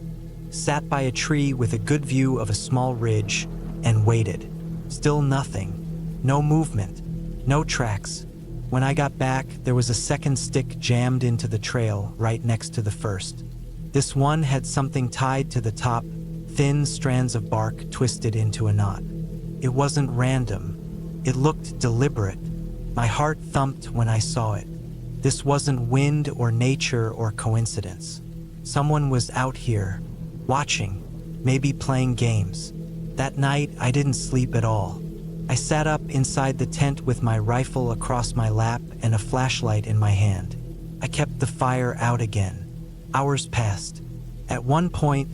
sat by a tree with a good view of a small ridge, and waited. Still nothing. No movement. No tracks. When I got back, there was a second stick jammed into the trail right next to the first. This one had something tied to the top, thin strands of bark twisted into a knot. It wasn't random. It looked deliberate. My heart thumped when I saw it. This wasn't wind or nature or coincidence. Someone was out here, watching, maybe playing games. That night, I didn't sleep at all. I sat up inside the tent with my rifle across my lap and a flashlight in my hand. I kept the fire out again. Hours passed. At one point,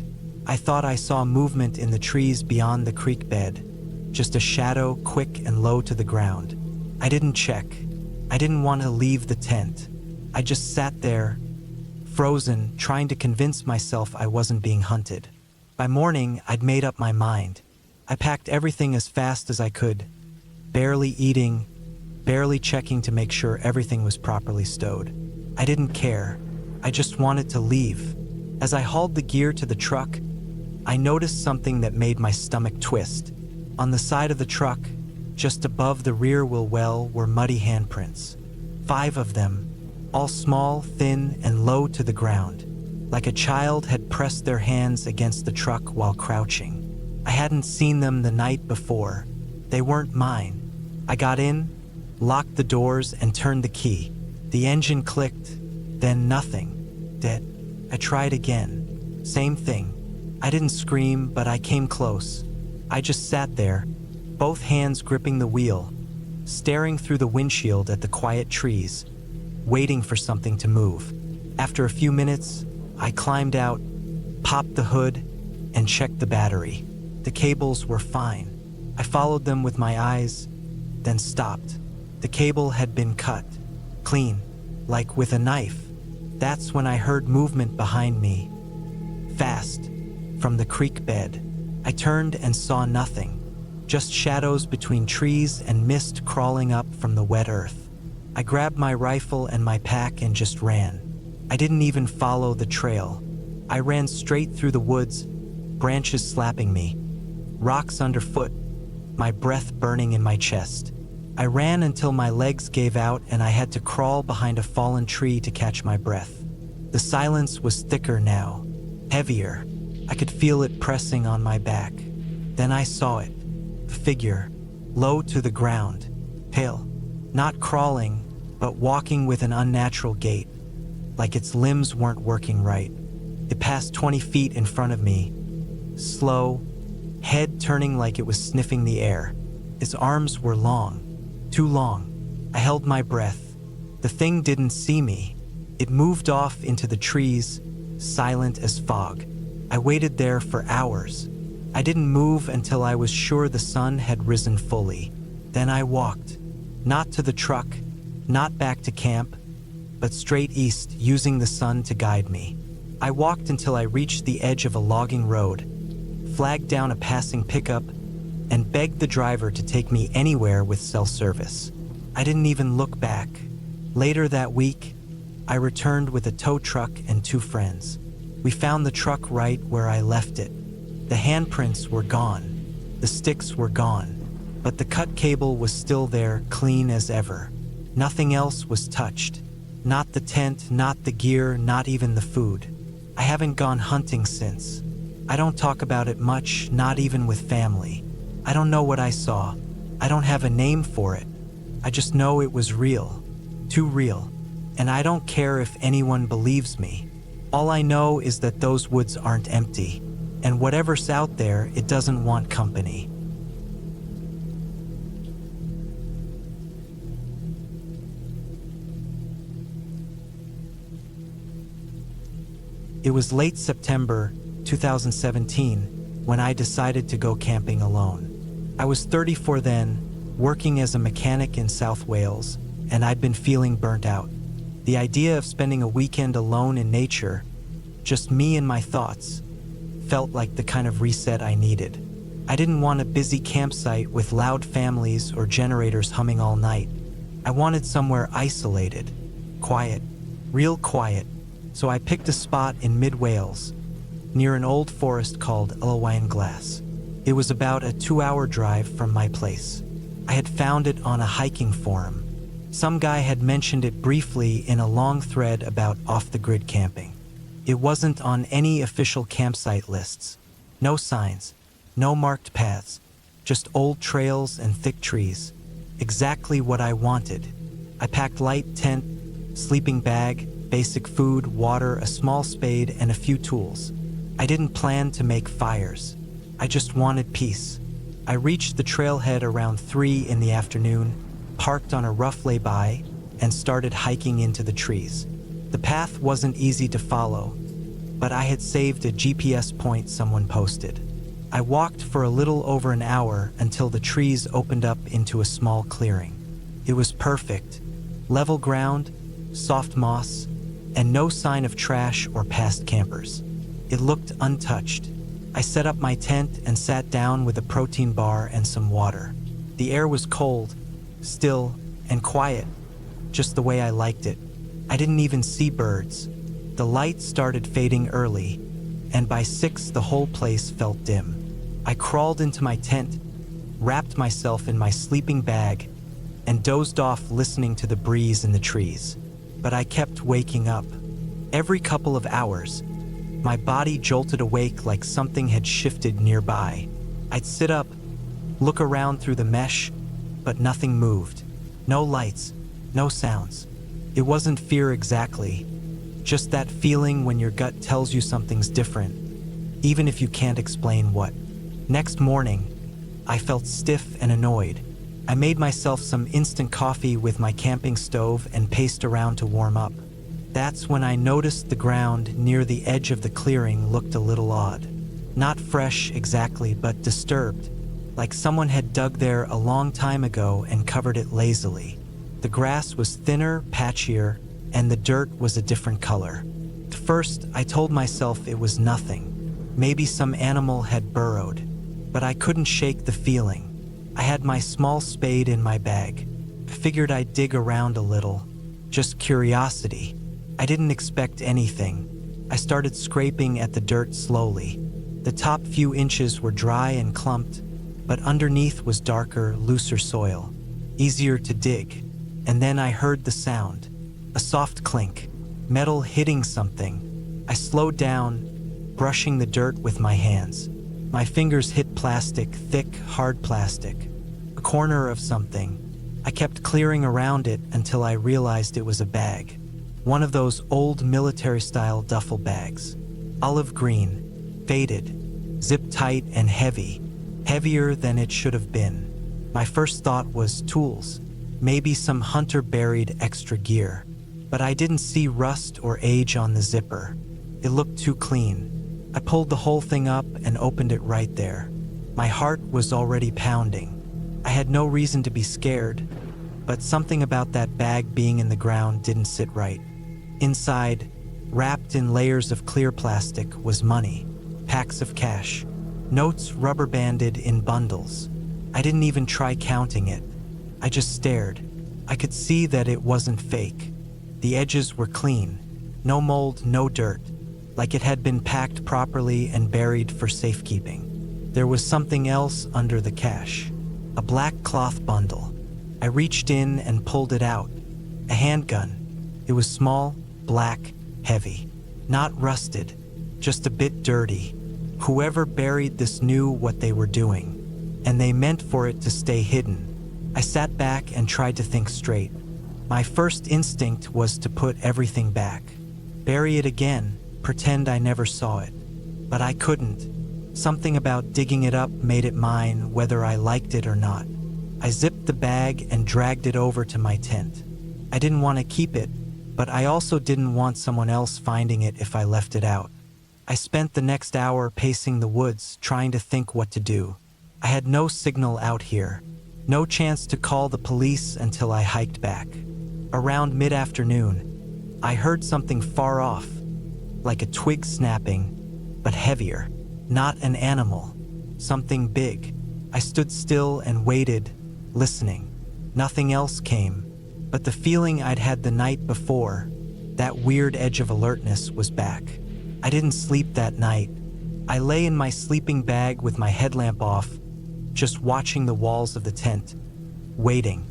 I thought I saw movement in the trees beyond the creek bed, just a shadow, quick and low to the ground. I didn't check. I didn't want to leave the tent. I just sat there, frozen, trying to convince myself I wasn't being hunted. By morning, I'd made up my mind. I packed everything as fast as I could, barely eating, barely checking to make sure everything was properly stowed. I didn't care. I just wanted to leave. As I hauled the gear to the truck, I noticed something that made my stomach twist. On the side of the truck, just above the rear wheel well, were muddy handprints. 5 of them, all small, thin, and low to the ground, like a child had pressed their hands against the truck while crouching. I hadn't seen them the night before. They weren't mine. I got in, locked the doors, and turned the key. The engine clicked, then nothing. Dead. I tried again. Same thing. I didn't scream, but I came close. I just sat there, both hands gripping the wheel, staring through the windshield at the quiet trees, waiting for something to move. After a few minutes, I climbed out, popped the hood, and checked the battery. The cables were fine. I followed them with my eyes, then stopped. The cable had been cut, clean, like with a knife. That's when I heard movement behind me, fast, from the creek bed. I turned and saw nothing. just shadows between trees and mist crawling up from the wet earth. I grabbed my rifle and my pack and just ran. I didn't even follow the trail. I ran straight through the woods, branches slapping me, rocks underfoot, my breath burning in my chest. I ran until my legs gave out and I had to crawl behind a fallen tree to catch my breath. The silence was thicker now, heavier. I could feel it pressing on my back. Then I saw it, a figure, low to the ground, pale, not crawling, but walking with an unnatural gait, like its limbs weren't working right. It passed 20 feet in front of me, slow, head turning like it was sniffing the air. Its arms were long, too long. I held my breath. The thing didn't see me. It moved off into the trees, silent as fog. I waited there for hours. I didn't move until I was sure the sun had risen fully. Then I walked, not to the truck, not back to camp, but straight east, using the sun to guide me. I walked until I reached the edge of a logging road, flagged down a passing pickup, and begged the driver to take me anywhere with cell service. I didn't even look back. Later that week, I returned with a tow truck and 2 friends. We found the truck right where I left it. The handprints were gone. The sticks were gone. But the cut cable was still there, clean as ever. Nothing else was touched. Not the tent, not the gear, not even the food. I haven't gone hunting since. I don't talk about it much, not even with family. I don't know what I saw. I don't have a name for it. I just know it was real. Too real. And I don't care if anyone believes me. All I know is that those woods aren't empty. And whatever's out there, it doesn't want company. It was late September 2017 when I decided to go camping alone. I was 34 then, working as a mechanic in South Wales, and I'd been feeling burnt out. The idea of spending a weekend alone in nature, just me and my thoughts, felt like the kind of reset I needed. I didn't want a busy campsite with loud families or generators humming all night. I wanted somewhere isolated, quiet, real quiet. So I picked a spot in mid-Wales, near an old forest called Ulywine Glass. It was about a 2-hour drive from my place. I had found it on a hiking forum. Some guy had mentioned it briefly in a long thread about off-the-grid camping. It wasn't on any official campsite lists. No signs, no marked paths, just old trails and thick trees. Exactly what I wanted. I packed light tent, sleeping bag, basic food, water, a small spade, and a few tools. I didn't plan to make fires. I just wanted peace. I reached the trailhead around 3 in the afternoon, parked on a rough lay-by, and started hiking into the trees. The path wasn't easy to follow, but I had saved a GPS point someone posted. I walked for a little over an hour until the trees opened up into a small clearing. It was perfect. Level ground, soft moss, and no sign of trash or past campers. It looked untouched. I set up my tent and sat down with a protein bar and some water. The air was cold, still, and quiet, just the way I liked it. I didn't even see birds. The light started fading early, and by 6 the whole place felt dim. I crawled into my tent, wrapped myself in my sleeping bag, and dozed off listening to the breeze in the trees. But I kept waking up. Every couple of hours, my body jolted awake like something had shifted nearby. I'd sit up, look around through the mesh, but nothing moved. No lights, no sounds. It wasn't fear exactly, just that feeling when your gut tells you something's different, even if you can't explain what. Next morning, I felt stiff and annoyed. I made myself some instant coffee with my camping stove and paced around to warm up. That's when I noticed the ground near the edge of the clearing looked a little odd. Not fresh exactly, but disturbed, like someone had dug there a long time ago and covered it lazily. The grass was thinner, patchier, and the dirt was a different color. At first, I told myself it was nothing. Maybe some animal had burrowed, but I couldn't shake the feeling. I had my small spade in my bag. Figured I'd dig around a little. Just curiosity. I didn't expect anything. I started scraping at the dirt slowly. The top few inches were dry and clumped, but underneath was darker, looser soil. Easier to dig. And then I heard the sound. A soft clink. Metal hitting something. I slowed down, brushing the dirt with my hands. My fingers hit plastic, thick, hard plastic. A corner of something. I kept clearing around it until I realized it was a bag. One of those old military-style duffel bags. Olive green, faded, zip-tight and heavy. Heavier than it should have been. My first thought was tools. Maybe some hunter buried extra gear. But I didn't see rust or age on the zipper. It looked too clean. I pulled the whole thing up and opened it right there. My heart was already pounding. I had no reason to be scared, but something about that bag being in the ground didn't sit right. Inside, wrapped in layers of clear plastic, was money, packs of cash, notes rubber banded in bundles. I didn't even try counting it. I just stared. I could see that it wasn't fake. The edges were clean, no mold, no dirt, like it had been packed properly and buried for safekeeping. There was something else under the cash. A black cloth bundle. I reached in and pulled it out. A handgun. It was small, black, heavy. Not rusted, just a bit dirty. Whoever buried this knew what they were doing, and they meant for it to stay hidden. I sat back and tried to think straight. My first instinct was to put everything back. Bury it again, pretend I never saw it. But I couldn't. Something about digging it up made it mine, whether I liked it or not. I zipped the bag and dragged it over to my tent. I didn't want to keep it, but I also didn't want someone else finding it if I left it out. I spent the next hour pacing the woods, trying to think what to do. I had no signal out here, no chance to call the police until I hiked back. Around mid-afternoon, I heard something far off, like a twig snapping, but heavier. Not an animal, something big. I stood still and waited, listening. Nothing else came, but the feeling I'd had the night before, that weird edge of alertness, was back. I didn't sleep that night. I lay in my sleeping bag with my headlamp off, just watching the walls of the tent, waiting.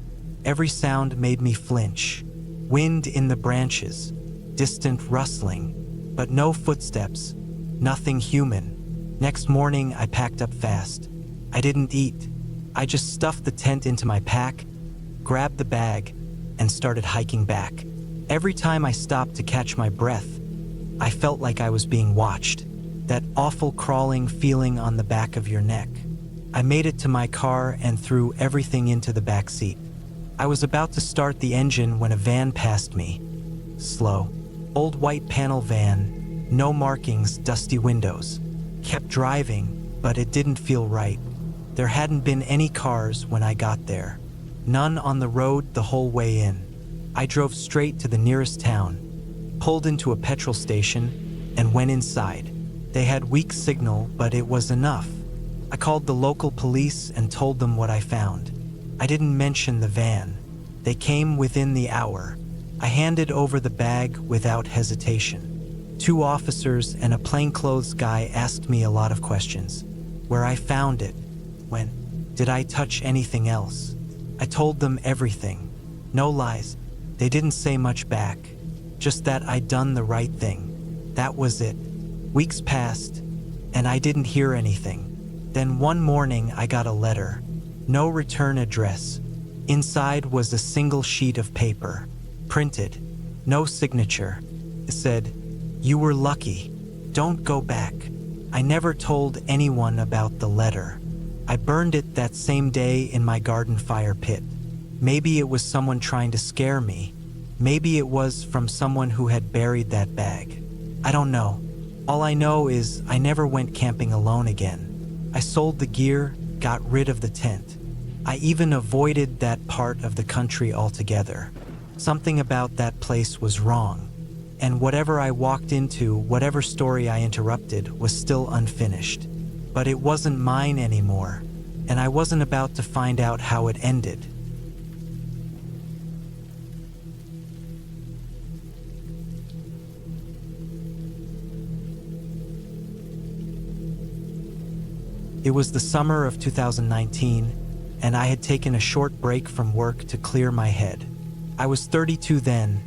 Every sound made me flinch. Wind in the branches, distant rustling, but no footsteps, nothing human. Next morning, I packed up fast. I didn't eat. I just stuffed the tent into my pack, grabbed the bag, and started hiking back. Every time I stopped to catch my breath, I felt like I was being watched. That awful crawling feeling on the back of your neck. I made it to my car and threw everything into the back seat. I was about to start the engine when a van passed me. Slow. Old white panel van, no markings, dusty windows. Kept driving, but it didn't feel right. There hadn't been any cars when I got there. None on the road the whole way in. I drove straight to the nearest town, pulled into a petrol station, and went inside. They had weak signal, but it was enough. I called the local police and told them what I found. I didn't mention the van. They came within the hour. I handed over the bag without hesitation. 2 officers and a plainclothes guy asked me a lot of questions. Where I found it. When. Did I touch anything else? I told them everything. No lies. They didn't say much back. Just that I'd done the right thing. That was it. Weeks passed, and I didn't hear anything. Then one morning I got a letter. No return address. Inside was a single sheet of paper. Printed. No signature. It said, "You were lucky. Don't go back." I never told anyone about the letter. I burned it that same day in my garden fire pit. Maybe it was someone trying to scare me. Maybe it was from someone who had buried that bag. I don't know. All I know is I never went camping alone again. I sold the gear, got rid of the tent. I even avoided that part of the country altogether. Something about that place was wrong. And whatever I walked into, whatever story I interrupted, was still unfinished. But it wasn't mine anymore. and I wasn't about to find out how it ended. It was the summer of 2019, and I had taken a short break from work to clear my head. I was 32 then,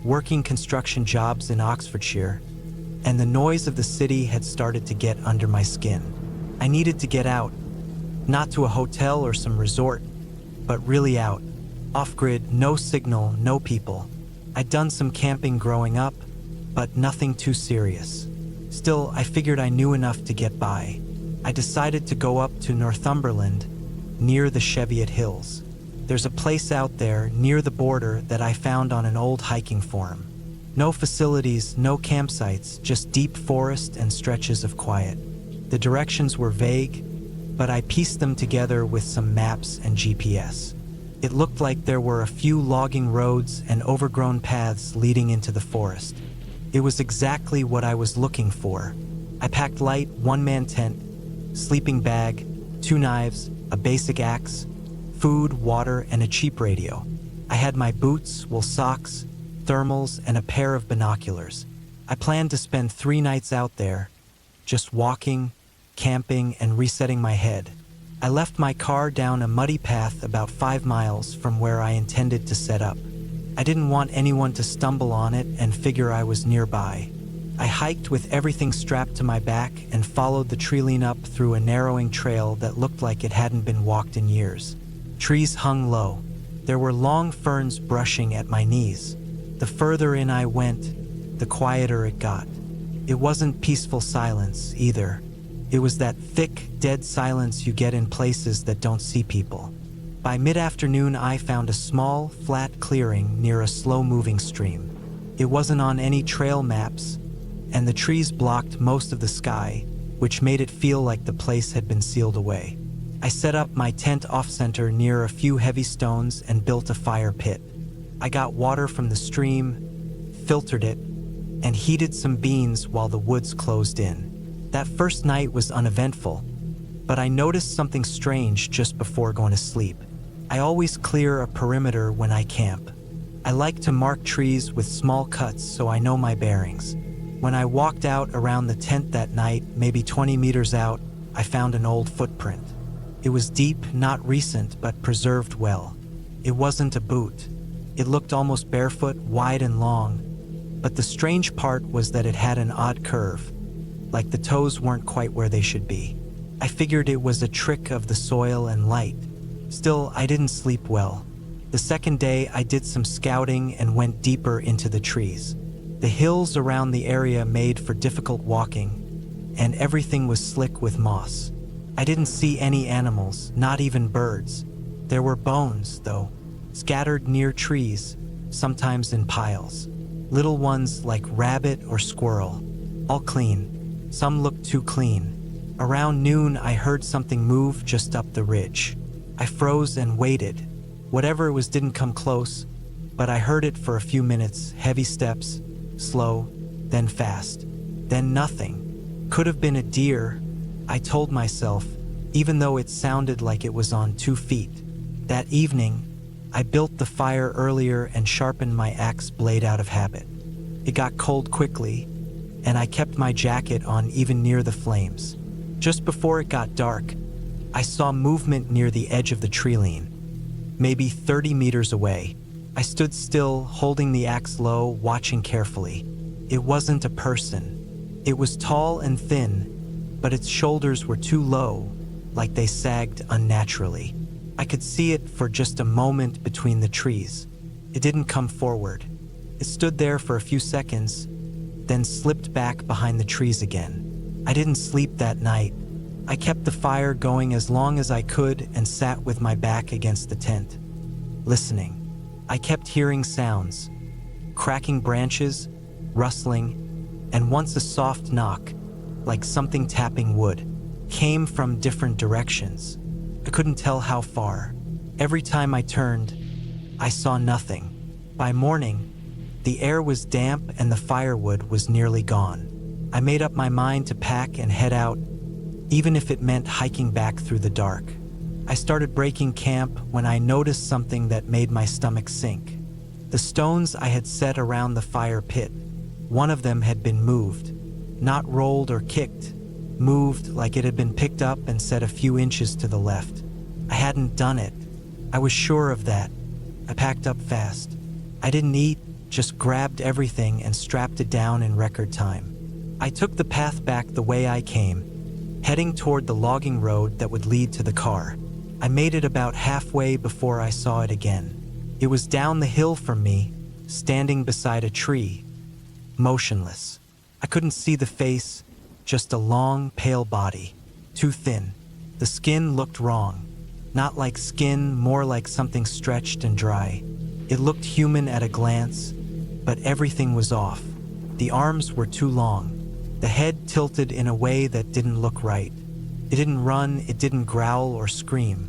working construction jobs in Oxfordshire, and the noise of the city had started to get under my skin. I needed to get out, not to a hotel or some resort, but really out. Off-grid, no signal, no people. I'd done some camping growing up, but nothing too serious. Still, I figured I knew enough to get by. I decided to go up to Northumberland, near the Cheviot Hills. There's a place out there near the border that I found on an old hiking forum. No facilities, no campsites, just deep forest and stretches of quiet. The directions were vague, but I pieced them together with some maps and GPS. It looked like there were a few logging roads and overgrown paths leading into the forest. It was exactly what I was looking for. I packed light, one-man tent, sleeping bag, 2 knives, a basic axe, food, water, and a cheap radio. I had my boots, wool socks, thermals, and a pair of binoculars. I planned to spend 3 nights out there, just walking, camping, and resetting my head. I left my car down a muddy path about 5 miles from where I intended to set up. I didn't want anyone to stumble on it and figure I was nearby. I hiked with everything strapped to my back and followed the tree line up through a narrowing trail that looked like it hadn't been walked in years. Trees hung low. There were long ferns brushing at my knees. The further in I went, the quieter it got. It wasn't peaceful silence either. It was that thick, dead silence you get in places that don't see people. By mid-afternoon, I found a small, flat clearing near a slow-moving stream. It wasn't on any trail maps, and the trees blocked most of the sky, which made it feel like the place had been sealed away. I set up my tent off-center near a few heavy stones and built a fire pit. I got water from the stream, filtered it, and heated some beans while the woods closed in. That first night was uneventful, but I noticed something strange just before going to sleep. I always clear a perimeter when I camp. I like to mark trees with small cuts so I know my bearings. When I walked out around the tent that night, maybe 20 meters out, I found an old footprint. It was deep, not recent, but preserved well. It wasn't a boot. It looked almost barefoot, wide and long, but the strange part was that it had an odd curve, like the toes weren't quite where they should be. I figured it was a trick of the soil and light. Still, I didn't sleep well. The second day, I did some scouting and went deeper into the trees. The hills around the area made for difficult walking, and everything was slick with moss. I didn't see any animals, not even birds. There were bones, though, scattered near trees, sometimes in piles. Little ones like rabbit or squirrel, all clean. Some looked too clean. Around noon, I heard something move just up the ridge. I froze and waited. Whatever it was didn't come close, but I heard it for a few minutes, heavy steps, slow, then fast, then nothing. Could have been a deer, I told myself, even though it sounded like it was on 2 feet. That evening, I built the fire earlier and sharpened my axe blade out of habit. It got cold quickly, and I kept my jacket on even near the flames. Just before it got dark, I saw movement near the edge of the tree line, maybe 30 meters away. I stood still, holding the axe low, watching carefully. It wasn't a person. It was tall and thin, but its shoulders were too low, like they sagged unnaturally. I could see it for just a moment between the trees. It didn't come forward. It stood there for a few seconds, then slipped back behind the trees again. I didn't sleep that night. I kept the fire going as long as I could and sat with my back against the tent, listening. I kept hearing sounds, cracking branches, rustling, and once a soft knock, like something tapping wood, came from different directions. I couldn't tell how far. Every time I turned, I saw nothing. By morning, the air was damp and the firewood was nearly gone. I made up my mind to pack and head out, even if it meant hiking back through the dark. I started breaking camp when I noticed something that made my stomach sink. The stones I had set around the fire pit, one of them had been moved. Not rolled or kicked, moved like it had been picked up and set a few inches to the left. I hadn't done it. I was sure of that. I packed up fast. I didn't eat, just grabbed everything and strapped it down in record time. I took the path back the way I came, heading toward the logging road that would lead to the car. I made it about halfway before I saw it again. It was down the hill from me, standing beside a tree, motionless. I couldn't see the face, just a long, pale body, too thin. The skin looked wrong. Not like skin, more like something stretched and dry. It looked human at a glance, but everything was off. The arms were too long. The head tilted in a way that didn't look right. It didn't run, it didn't growl or scream.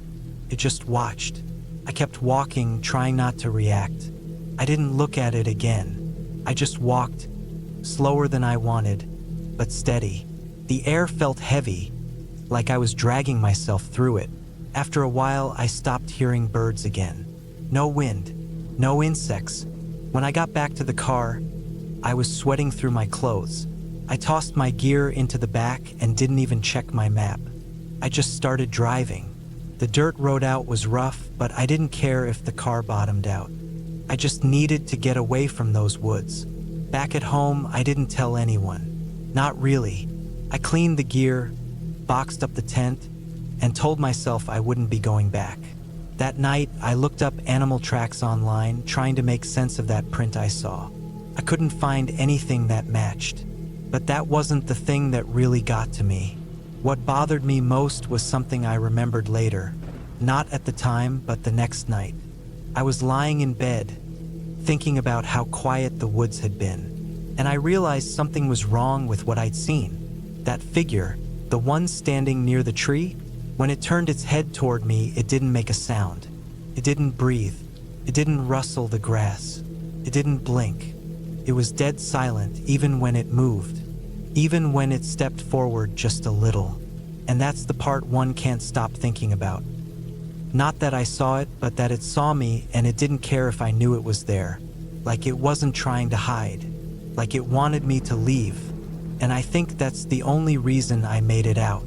It just watched. I kept walking, trying not to react. I didn't look at it again. I just walked, slower than I wanted, but steady. The air felt heavy, like I was dragging myself through it. After a while, I stopped hearing birds again. No wind, no insects. When I got back to the car, I was sweating through my clothes. I tossed my gear into the back and didn't even check my map. I just started driving. The dirt road out was rough, but I didn't care if the car bottomed out. I just needed to get away from those woods. Back at home, I didn't tell anyone. Not really. I cleaned the gear, boxed up the tent, and told myself I wouldn't be going back. That night, I looked up animal tracks online, trying to make sense of that print I saw. I couldn't find anything that matched. But that wasn't the thing that really got to me. What bothered me most was something I remembered later. Not at the time, but the next night. I was lying in bed, thinking about how quiet the woods had been, and I realized something was wrong with what I'd seen. That figure, the one standing near the tree, when it turned its head toward me, it didn't make a sound. It didn't breathe. It didn't rustle the grass. It didn't blink. It was dead silent even when it moved, even when it stepped forward just a little. And that's the part one can't stop thinking about. Not that I saw it, but that it saw me and it didn't care if I knew it was there. Like it wasn't trying to hide. Like it wanted me to leave. And I think that's the only reason I made it out.